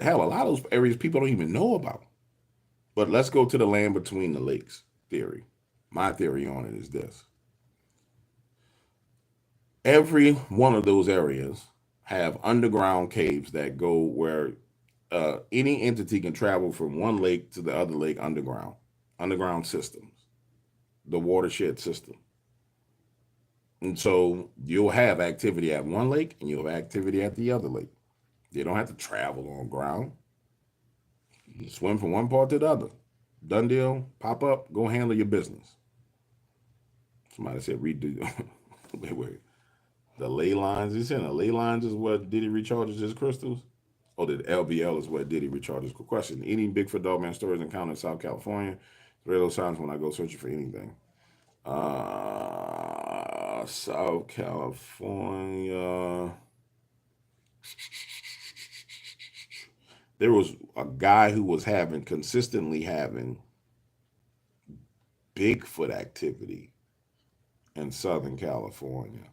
Hell, a lot of those areas people don't even know about. But let's go to the land between the lakes theory. My theory on it is this. Every one of those areas have underground caves that go where any entity can travel from one lake to the other lake underground systems, the watershed system. And so you'll have activity at one lake and you'll have activity at the other lake. You don't have to travel on ground. You swim from one part to the other. Done deal, pop up, go handle your business. Somebody said redo. wait. The ley lines. You saying the ley lines is what Diddy recharges his crystals? Oh, the LBL is what Diddy recharges. Question. Any Bigfoot Dogman stories encountered in South California? Radio signs when I go searching for anything. South California. There was a guy who was consistently having Bigfoot activity in Southern California.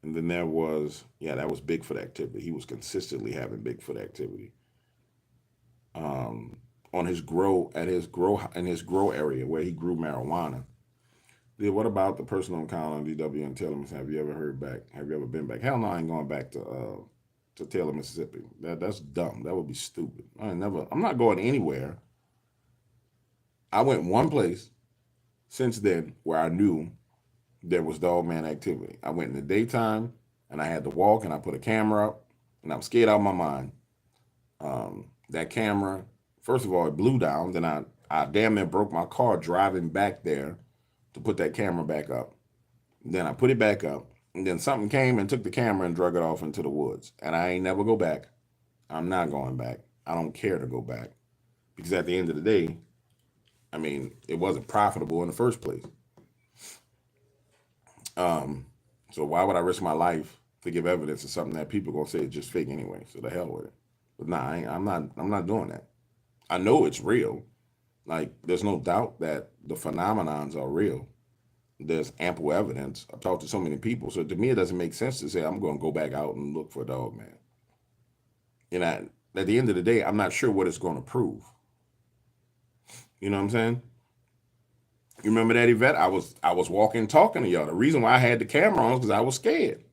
And then there was, that was Bigfoot activity. He was consistently having Bigfoot activity. In his grow area where he grew marijuana. Yeah, what about the personal encounter on DW and Taylor? Have you ever heard back? Have you ever been back? Hell no, I ain't going back to Taylor, Mississippi. That's dumb. That would be stupid. I'm not going anywhere. I went one place since then where I knew there was Dogman activity. I went in the daytime and I had to walk and I put a camera up and I'm scared out of my mind. That camera, first of all, it blew down. Then I damn near broke my car driving back there to put that camera back up. Then I put it back up. And then something came and took the camera and drug it off into the woods. And I ain't never go back. I'm not going back. I don't care to go back. Because at the end of the day, I mean, it wasn't profitable in the first place. So why would I risk my life to give evidence of something that people are gonna say is just fake anyway? So the hell with it. But nah, I'm not doing that. I know it's real. Like, there's no doubt that the phenomenons are real. There's ample evidence. I've talked to so many people. So to me, it doesn't make sense to say I'm going to go back out and look for a Dogman. And at the end of the day, I'm not sure what it's going to prove. You know what I'm saying? You remember that event? I was walking, talking to y'all. The reason why I had the camera on is because I was scared.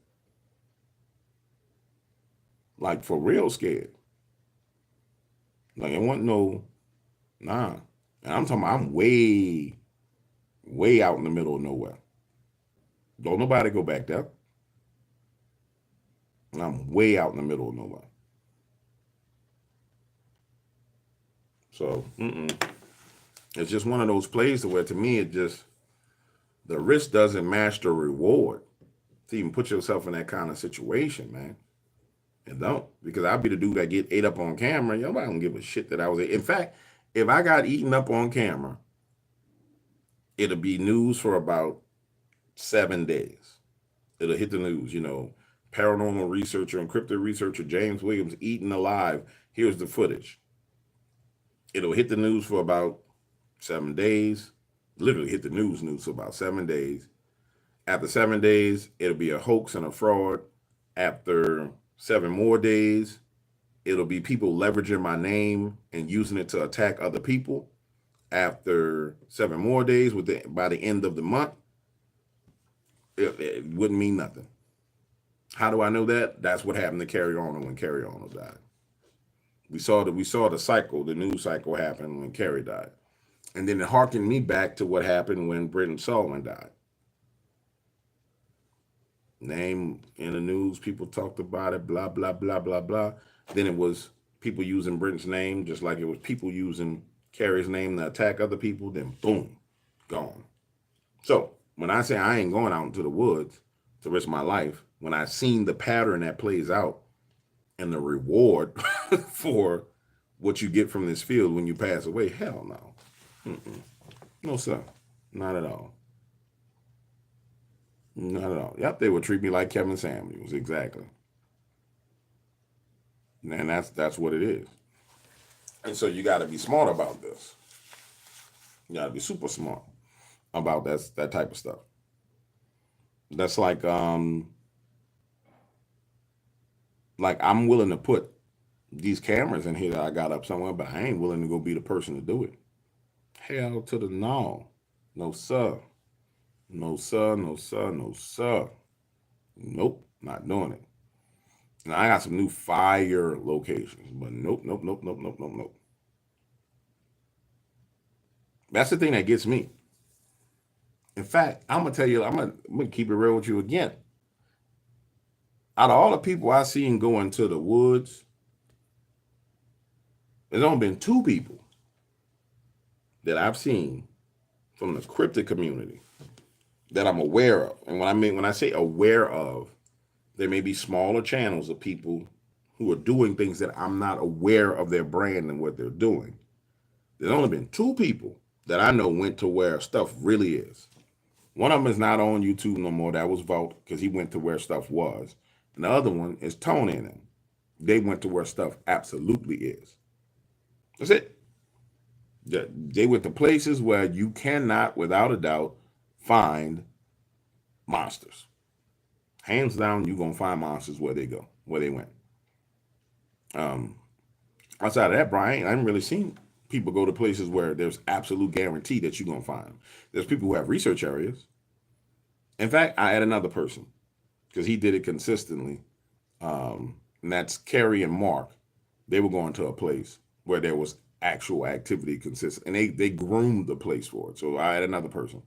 Like, for real scared. Like, it wasn't nah. And I'm talking about I'm way out in the middle of nowhere. Don't nobody go back there. And I'm way out in the middle of nowhere. So, it's just one of those places where, to me, the risk doesn't match the reward. to even put yourself in that kind of situation, man. And don't, because I'll be the dude that get ate up on camera. Nobody don't give a shit that I was. In fact, if I got eaten up on camera, it'll be news for about 7 days. It'll hit the news, paranormal researcher and crypto researcher James Williams eaten alive. Here's the footage. It'll hit the news for about 7 days. Literally hit the news for about 7 days. After 7 days, it'll be a hoax and a fraud. After 7 more days, it'll be people leveraging my name and using it to attack other people. After 7 more days, by the end of the month, it wouldn't mean nothing. How do I know that? That's what happened to Carrie Arnold when Carrie Arnold died. We saw the cycle, the news cycle happen when Carrie died. And then it harkened me back to what happened when Britton Sullivan died. Name in the news, people talked about it, blah, blah, blah, blah, blah. Then it was people using Britton's name, just like it was people using Carrie's name to attack other people, then boom, gone. So when I say I ain't going out into the woods to risk my life, when I seen the pattern that plays out and the reward for what you get from this field when you pass away, hell no. No, sir. Not at all. Not at all. Yep, they would treat me like Kevin Samuels, exactly. And that's what it is. And so you got to be smart about this. You got to be super smart about that type of stuff. That's like I'm willing to put these cameras in here that I got up somewhere, but I ain't willing to go be the person to do it. Hell to the no. No, sir. No, sir. No, sir. No, sir. Nope, not doing it. Now, I got some new fire locations, but nope, nope, nope, nope, nope, nope, nope. That's the thing that gets me. In fact, I'm gonna tell you, I'm gonna keep it real with you again. Out of all the people I seen go into the woods, there's only been 2 people that I've seen from the cryptid community that I'm aware of. And when I say aware of, there may be smaller channels of people who are doing things that I'm not aware of their brand and what they're doing. There's only been 2 people that I know went to where stuff really is. One of them is not on YouTube no more. That was Vault, because he went to where stuff was. And the other one is Tony and them. They went to where stuff absolutely is. That's it. They went to places where you cannot, without a doubt, find monsters. Hands down, you're going to find monsters where they go, where they went. Outside of that, Brian, I haven't really seen people go to places where there's absolute guarantee that you're going to find them. There's people who have research areas. In fact, I had another person, because he did it consistently, and that's Carrie and Mark. They were going to a place where there was actual activity consistent, and they groomed the place for it. So I had another person.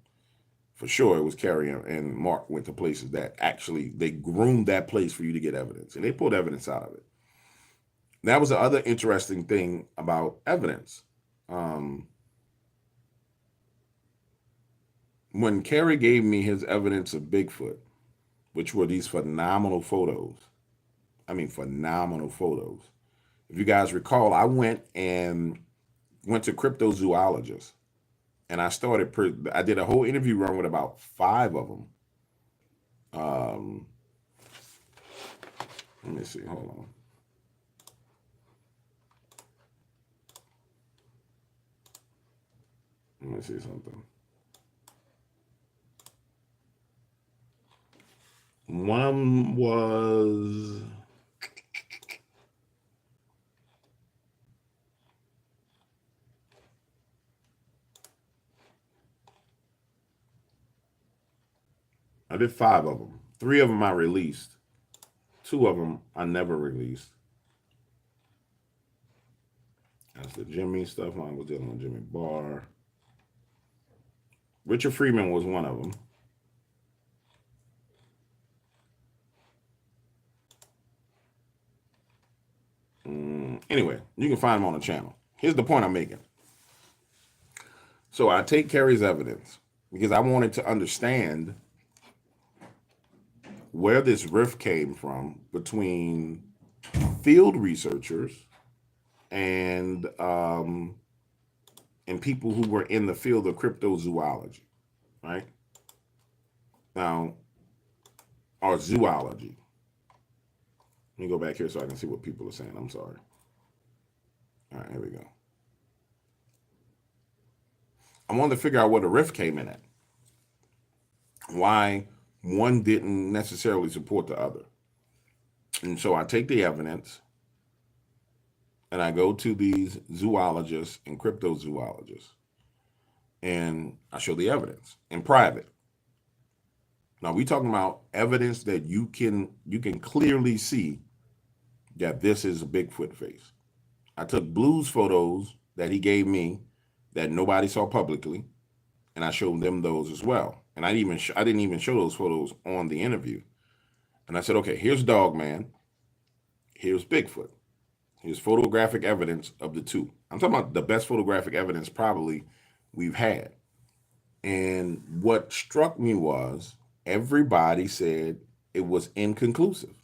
For sure, it was Carrie and Mark went to places that actually, they groomed that place for you to get evidence, and they pulled evidence out of it. That was the other interesting thing about evidence. When Carrie gave me his evidence of Bigfoot, which were these phenomenal photos, I mean phenomenal photos. If you guys recall, I went to cryptozoologists, and I did a whole interview run with about 5 of them. Let me see, hold on. Let me see something. One was I did 5 of them. 3 of them I released. 2 of them I never released. That's the Jimmy stuff. I was dealing with Jimmy Barr. Richard Freeman was one of them. Anyway, you can find them on the channel. Here's the point I'm making. So I take Carrie's evidence because I wanted to understand where this rift came from between field researchers and people who were in the field of cryptozoology, right? Now, or zoology. Let me go back here so I can see what people are saying. I'm sorry. All right, here we go. I wanted to figure out where the rift came in at. Why one didn't necessarily support the other. And so I take the evidence and I go to these zoologists and cryptozoologists and I show the evidence in private. Now we talking about evidence that you can clearly see that this is a Bigfoot face. I took Blue's photos that he gave me that nobody saw publicly, and I showed them those as well. And I didn't even show those photos on the interview. And I said, okay, here's Dogman, here's Bigfoot. Here's photographic evidence of the two. I'm talking about the best photographic evidence probably we've had. And what struck me was everybody said it was inconclusive.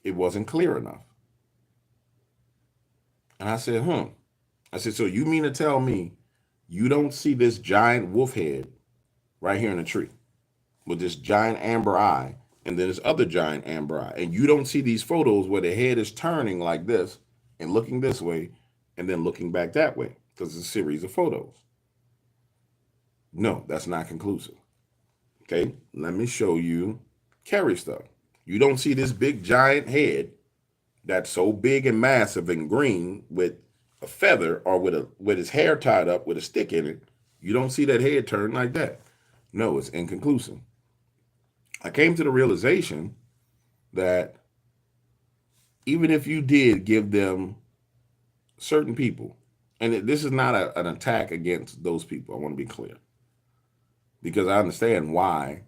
It wasn't clear enough. And I said, I said, so you mean to tell me you don't see this giant wolf head right here in the tree with this giant amber eye and then this other giant amber eye, and you don't see these photos where the head is turning like this and looking this way and then looking back that way because it's a series of photos? No, that's not conclusive. Okay, let me show you Kerry stuff. You don't see this big giant head that's so big and massive and green with a feather or with his hair tied up with a stick in it. You don't see that head turn like that. No, it's inconclusive. I came to the realization that even if you did give them certain people, and this is not an attack against those people, I want to be clear, because I understand why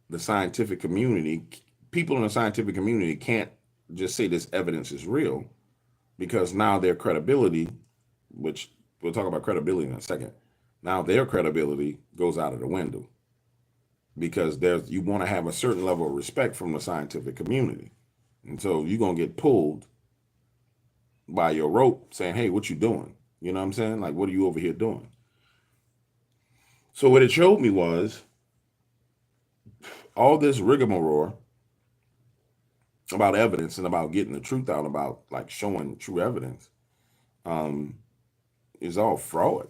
the scientific community, people in the scientific community can't just say this evidence is real, because now their credibility, which we'll talk about credibility in a second, now their credibility goes out of the window because you want to have a certain level of respect from the scientific community. And so you're going to get pulled by your rope saying, hey, what you doing? You know what I'm saying? Like, what are you over here doing? So what it showed me was all this rigmarole about evidence and about getting the truth out, about like showing true evidence, is all fraud.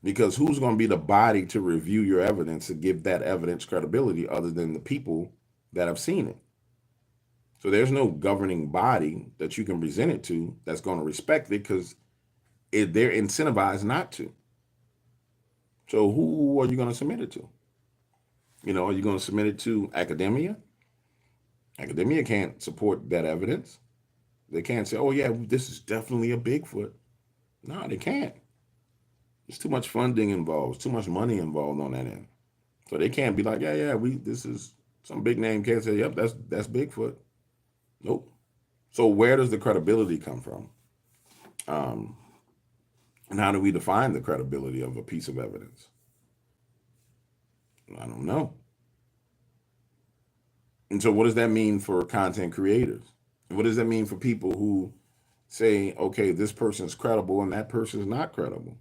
Because who's going to be the body to review your evidence and give that evidence credibility other than the people that have seen it? So there's no governing body that you can present it to that's going to respect it because they're incentivized not to. So who are you going to submit it to? You know, are you going to submit it to academia? Academia can't support that evidence. They can't say, oh, yeah, this is definitely a Bigfoot. No, they can't. There's too much funding involved, too much money involved on that end. So they can't be like, yeah, this is some big name can't say, yep, that's Bigfoot. Nope. So where does the credibility come from? And how do we define the credibility of a piece of evidence? I don't know. And so what does that mean for content creators? What does that mean for people who say, okay, this person's credible and that person's not credible?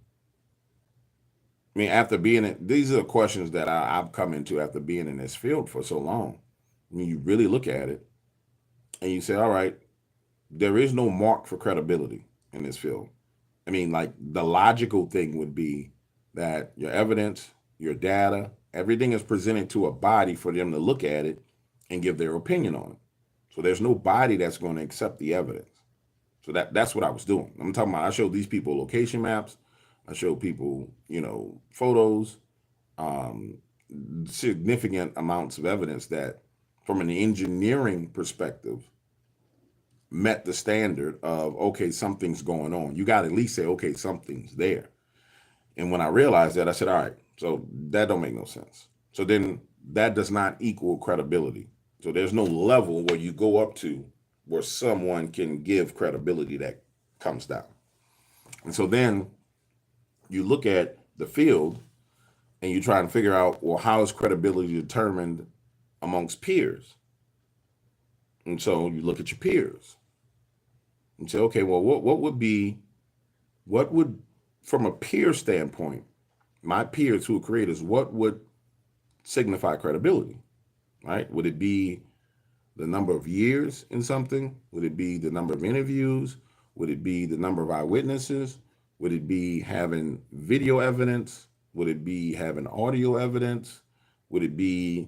I mean, after being in, these are questions that I've come into after being in this field for so long. I mean, you really look at it and you say, all right, there is no mark for credibility in this field. I mean, like the logical thing would be that your evidence, your data, everything is presented to a body for them to look at it and give their opinion on it. So there's no body that's going to accept the evidence. So that's what I was doing. I'm talking about, I showed these people location maps. I showed people, photos, significant amounts of evidence that from an engineering perspective met the standard of, okay, something's going on. You got to at least say, okay, something's there. And when I realized that, I said, all right, so that don't make no sense. So then that does not equal credibility. So there's no level where you go up to where someone can give credibility that comes down. And so then you look at the field and you try and figure out, well, how is credibility determined amongst peers. And so you look at your peers and say, okay, well, what would, from a peer standpoint, my peers who are creators, what would signify credibility, right? Would it be the number of years in something? Would it be the number of interviews? Would it be the number of eyewitnesses? Would it be having video evidence? Would it be having audio evidence? Would it be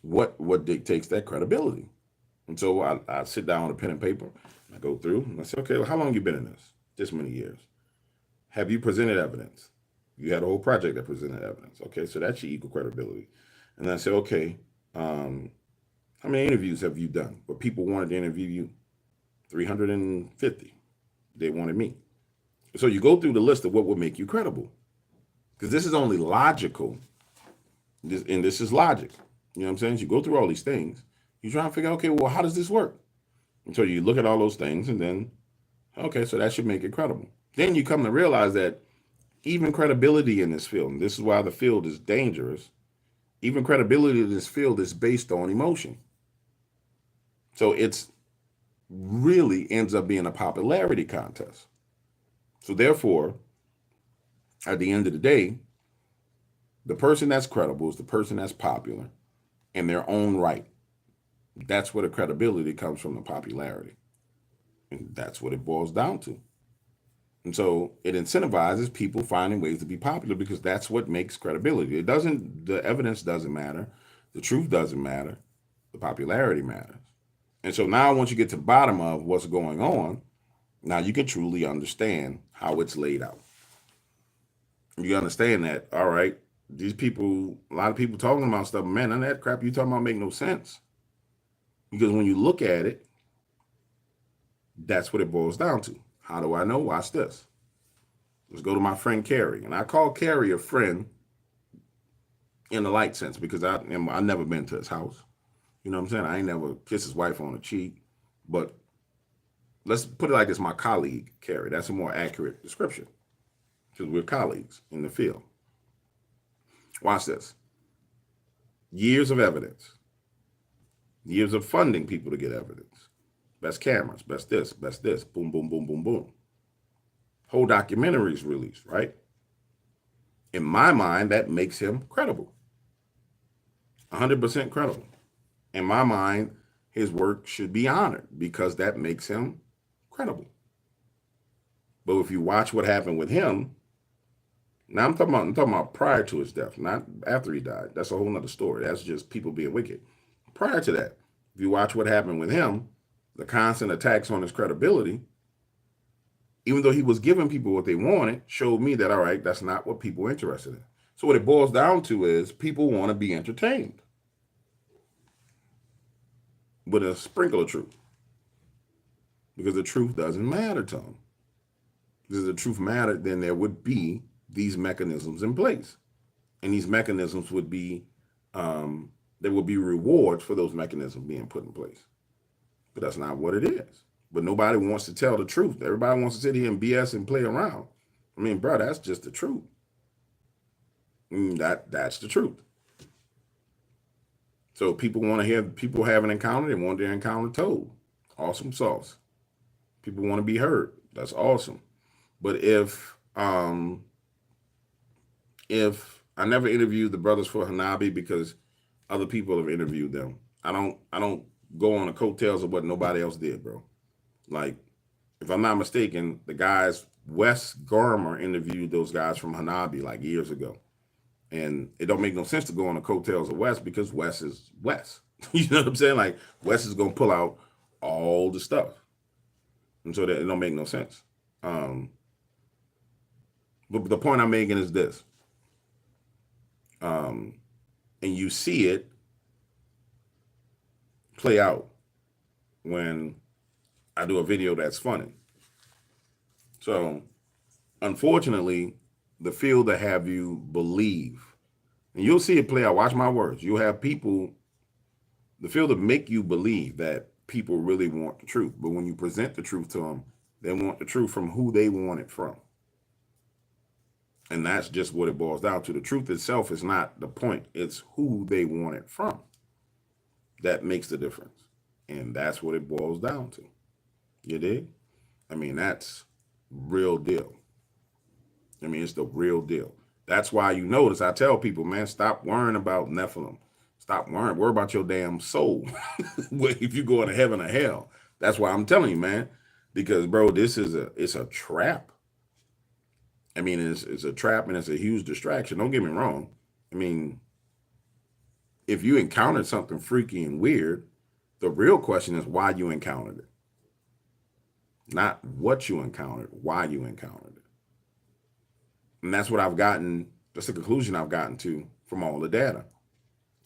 what dictates that credibility? And so I sit down with a pen and paper, and I go through, and I say, okay, well, how long have you been in this? This many years. Have you presented evidence? You had a whole project that presented evidence. Okay, so that's your equal credibility. And I say, okay, how many interviews have you done? But people wanted to interview you. 350. They wanted me. So you go through the list of what would make you credible. Because this is only logical. And this is logic. You know what I'm saying? So you go through all these things. You try and figure out, okay, well, how does this work? And so you look at all those things and then, okay, so that should make it credible. Then you come to realize that even credibility in this field, and this is why the field is dangerous, even credibility in this field is based on emotion. So it's really ends up being a popularity contest. So therefore, at the end of the day, the person that's credible is the person that's popular in their own right. That's where the credibility comes from, the popularity. And that's what it boils down to. And so it incentivizes people finding ways to be popular because that's what makes credibility. The evidence doesn't matter. The truth doesn't matter. The popularity matters. And so now once you get to the bottom of what's going on, now you can truly understand how it's laid out. You understand that, all right, these people, a lot of people talking about stuff, man, none of that crap you talking about make no sense. Because when you look at it, that's what it boils down to. How do I know? Watch this. Let's go to my friend Carrie. And I call Carrie a friend in the light sense because I've never been to his house. You know what I'm saying? I ain't never kissed his wife on the cheek. But let's put it like this, my colleague, Carrie. That's a more accurate description because we're colleagues in the field. Watch this. Years of evidence. Years of funding people to get evidence. Best cameras, best this, boom, boom, boom, boom, boom. Whole documentaries released, right? In my mind, that makes him credible. 100% credible. In my mind, his work should be honored because that makes him credible. But if you watch what happened with him, now I'm talking about prior to his death, not after he died. That's a whole nother story. That's just people being wicked. Prior to that, if you watch what happened with him, the constant attacks on his credibility, even though he was giving people what they wanted, showed me that, all right, that's not what people are interested in. So what it boils down to is people want to be entertained with a sprinkle of truth. Because the truth doesn't matter to them. Because if the truth mattered, then there would be these mechanisms in place. And these mechanisms would be, there would be rewards for those mechanisms being put in place. But that's not what it is. But nobody wants to tell the truth. Everybody wants to sit here and BS and play around. I mean, bro, that's just the truth. That's the truth. So people want to hear people have an encounter. They want their encounter told. Awesome sauce. People want to be heard. That's awesome. But if I never interviewed the brothers for Hanabi because other people have interviewed them. I don't go on the coattails of what nobody else did, bro. Like, if I'm not mistaken, the guys, Wes Garmer interviewed those guys from Hanabi like years ago. And it don't make no sense to go on the coattails of Wes because Wes is Wes. You know what I'm saying? Like, Wes is going to pull out all the stuff. And so that it don't make no sense. But the point I'm making is this. And you see it play out when I do a video that's funny. So, unfortunately, the field that have you believe, and you'll see it play out. Watch my words. You'll have people, the field that make you believe that people really want the truth. But when you present the truth to them, they want the truth from who they want it from. And that's just what it boils down to. The truth itself is not the point. It's who they want it from. that makes the difference. And that's what it boils down to. You dig? I mean, that's real deal. I mean, it's the real deal. That's why you notice I tell people, man, stop worrying about Nephilim. Stop worrying. Worry about your damn soul. If you go into heaven or hell. That's why I'm telling you, man. Because, bro, it's a trap. I mean, it's a trap and it's a huge distraction. Don't get me wrong. I mean, if you encountered something freaky and weird, the real question is why you encountered it. Not what you encountered, why you encountered it. And that's what I've gotten, that's the conclusion I've gotten to from all the data.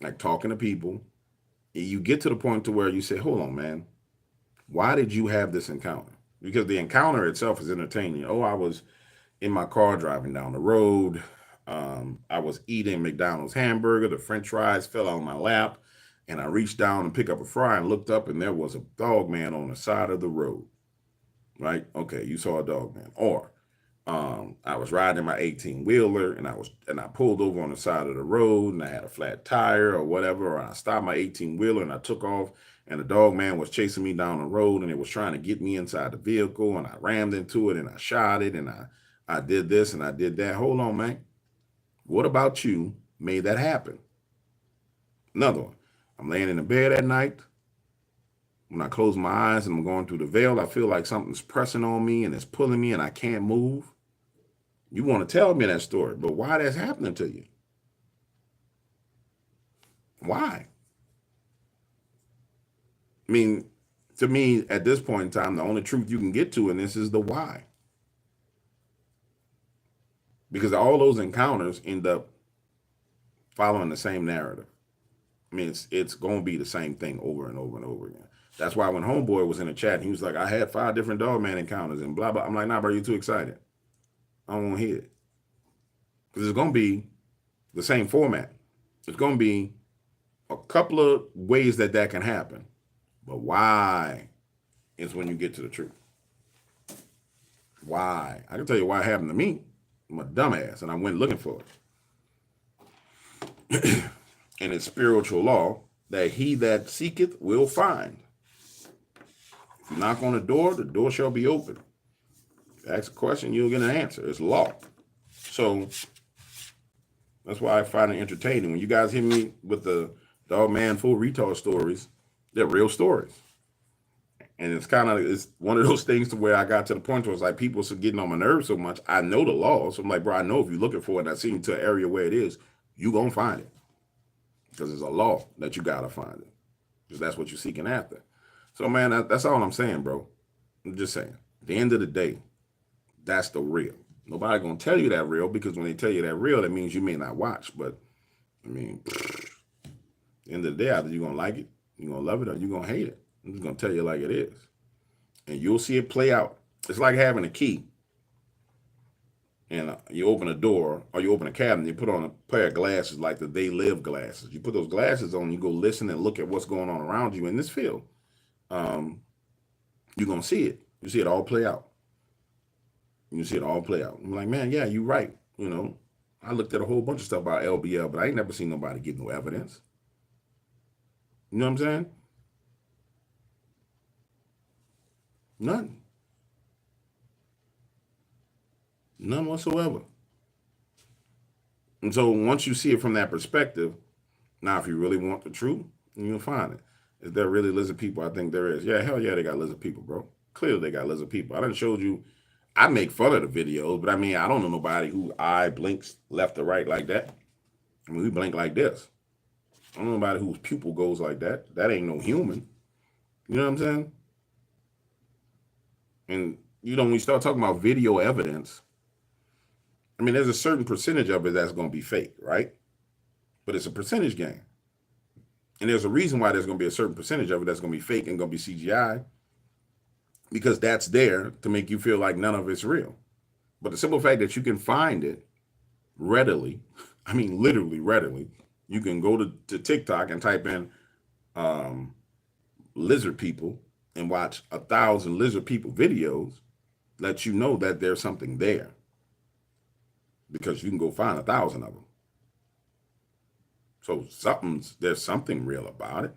Like talking to people, you get to the point to where you say, hold on, man, why did you have this encounter? Because the encounter itself is entertaining. Oh, I was in my car driving down the road. I was eating McDonald's hamburger. The French fries fell on my lap. And I reached down and picked up a fry and looked up and there was a Dogman on the side of the road. Right? Okay, you saw a Dogman. Or I was riding my 18-wheeler and I pulled over on the side of the road and I had a flat tire or whatever. Or I stopped my 18-wheeler and I took off and the Dogman was chasing me down the road and it was trying to get me inside the vehicle and I rammed into it and I shot it and I did this and I did that. Hold on, man. What about you made that happen? Another one. I'm laying in the bed at night. When I close my eyes and I'm going through the veil, I feel like something's pressing on me and it's pulling me and I can't move. You want to tell me that story, but why that's happening to you? Why? I mean, to me, at this point in time, the only truth you can get to in this is the why. Because all those encounters end up following the same narrative. I mean, it's going to be the same thing over and over and over again. That's why when Homeboy was in the chat, he was like, I had 5 different Dogman encounters and blah, blah. I'm like, nah, bro, you're too excited. I don't want to hear it. Because it's going to be the same format. It's going to be a couple of ways that can happen. But why is when you get to the truth. Why? I can tell you why it happened to me. I'm a dumbass, and I went looking for it. And it's spiritual law that he that seeketh will find. If you knock on the door shall be open. If you ask a question, you'll get an answer. It's law. So that's why I find it entertaining. When you guys hear me with the Dogman full retard stories, they're real stories. And it's one of those things to where I got to the point where it's like people are getting on my nerves so much. I know the law. So I'm like, bro, I know if you're looking for it and I see you to an area where it is, you're going to find it. Because it's a law that you got to find it. Because that's what you're seeking after. So, man, that's all I'm saying, bro. I'm just saying. At the end of the day, that's the real. Nobody going to tell you that real because when they tell you that real, that means you may not watch. But, I mean, at the end of the day, either you're going to like it, you're going to love it, or you're going to hate it. I'm just going to tell you like it is. And you'll see it play out. It's like having a key. And you open a door or you open a cabinet, you put on a pair of glasses like the They Live glasses. You put those glasses on, you go listen and look at what's going on around you in this field. You're going to see it. You see it all play out. You see it all play out. I'm like, man, yeah, you're right. You know, I looked at a whole bunch of stuff about LBL, but I ain't never seen nobody give no evidence. You know what I'm saying? None. None whatsoever. And so once you see it from that perspective, now if you really want the truth, you'll find it. Is there really lizard people? I think there is. Yeah, hell yeah, they got lizard people, bro. Clearly they got lizard people. I done showed you, I make fun of the videos, but I mean, I don't know nobody who eye blinks left or right like that. I mean, we blink like this. I don't know nobody whose pupil goes like that. That ain't no human. You know what I'm saying? And, you know, when you start talking about video evidence, I mean, there's a certain percentage of it that's going to be fake, right? But it's a percentage game. And there's a reason why there's going to be a certain percentage of it that's going to be fake and going to be CGI. Because that's there to make you feel like none of it's real. But the simple fact that you can find it readily, I mean, literally readily, you can go to TikTok and type in lizard people and watch 1,000 lizard people videos, lets you know that there's something there. Because you can go find 1,000 of them. So there's something real about it.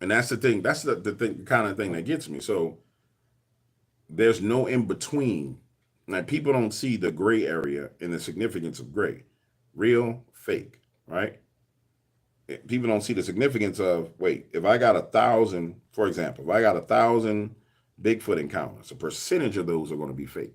And that's the thing. That's the thing, the kind of thing that gets me. So there's no in between. Like people don't see the gray area and the significance of gray, real, fake, right? People don't see the significance of wait. If I got 1,000, for example, if I got 1,000 Bigfoot encounters, a percentage of those are going to be fake.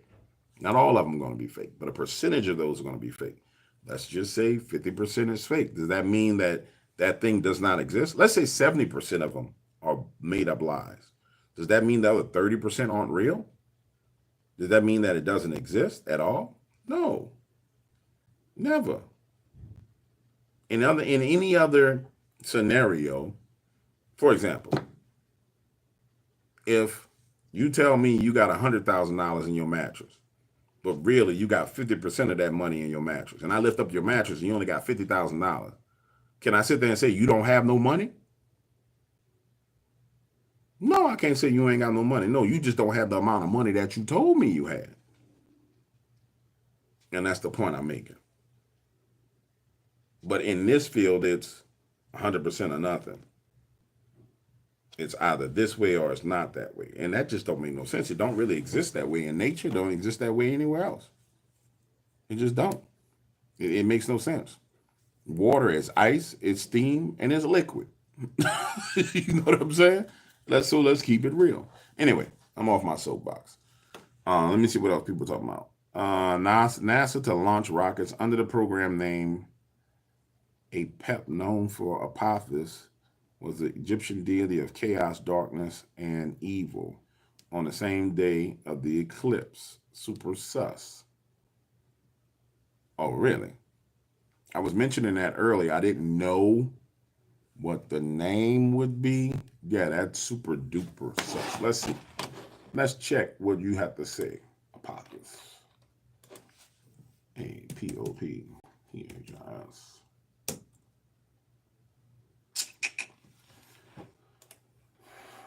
Not all of them are going to be fake, but a percentage of those are going to be fake. Let's just say 50% is fake. Does that mean that that thing does not exist? Let's say 70% of them are made up lies. Does that mean the other 30% aren't real? Does that mean that it doesn't exist at all? No, never. In any other scenario, for example, if you tell me you got $100,000 in your mattress, but really you got 50% of that money in your mattress, and I lift up your mattress and you only got $50,000, can I sit there and say you don't have no money? No, I can't say you ain't got no money. No, you just don't have the amount of money that you told me you had. And that's the point I'm making. But in this field, it's 100% or nothing. It's either this way or it's not that way. And that just don't make no sense. It don't really exist that way in nature. Don't exist that way anywhere else. It just don't. It makes no sense. Water is ice, it's steam, and it's liquid. You know what I'm saying? Let's keep it real. Anyway, I'm off my soapbox. Let me see what else people are talking about. NASA to launch rockets under the program name Apep, known for Apophis, was the Egyptian deity of chaos, darkness, and evil, on the same day of the eclipse. Super sus. Oh, really? I was mentioning that earlier. I didn't know what the name would be. Yeah, that's super duper sus. Let's see. Let's check what you have to say. Apophis. Apopphis.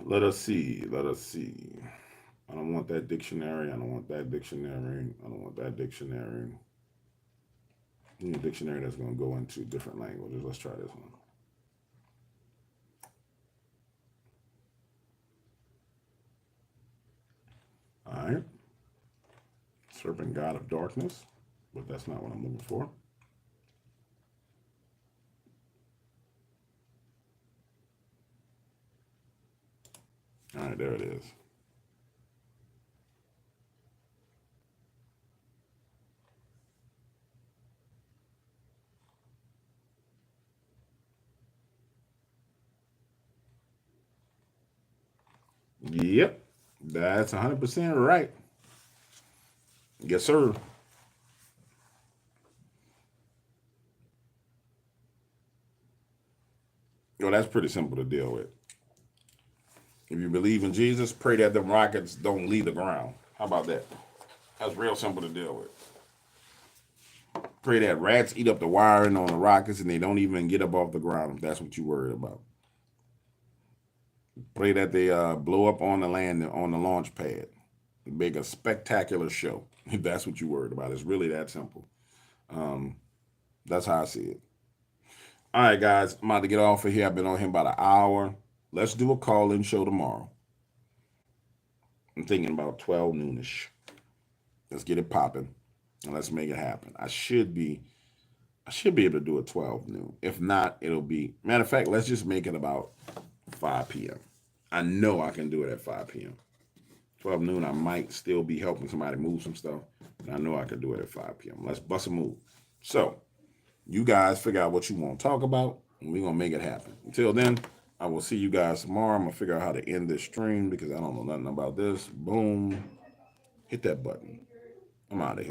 Let us see. Let us see. I don't want that dictionary. I don't want that dictionary. I don't want that dictionary. I need a dictionary that's going to go into different languages. Let's try this one. All right. Serpent god of darkness. But that's not what I'm looking for. All right, there it is. Yep, that's 100% right. Yes, sir. Well, that's pretty simple to deal with. If you believe in Jesus, pray that the rockets don't leave the ground. How about that? That's real simple to deal with. Pray that rats eat up the wiring on the rockets and they don't even get up off the ground if that's what you're worried about. Pray that they blow up on the land on the launch pad. Make a spectacular show if that's what you're worried about. It's really that simple. Um, that's how I see it. All right, guys, I'm about to get off of here. I've been on here about an hour. Let's do a call-in show tomorrow. I'm thinking about 12 noonish. Let's get it popping and let's make it happen. I should be able to do it 12 noon. If not, it'll be matter of fact, let's just make it about 5 p.m. I know I can do it at 5 p.m. 12 noon, I might still be helping somebody move some stuff. And I know I can do it at 5 p.m. Let's bust a move. So, you guys figure out what you want to talk about, and we're going to make it happen. Until then, I will see you guys tomorrow. I'm going to figure out how to end this stream because I don't know nothing about this. Boom. Hit that button. I'm out of here.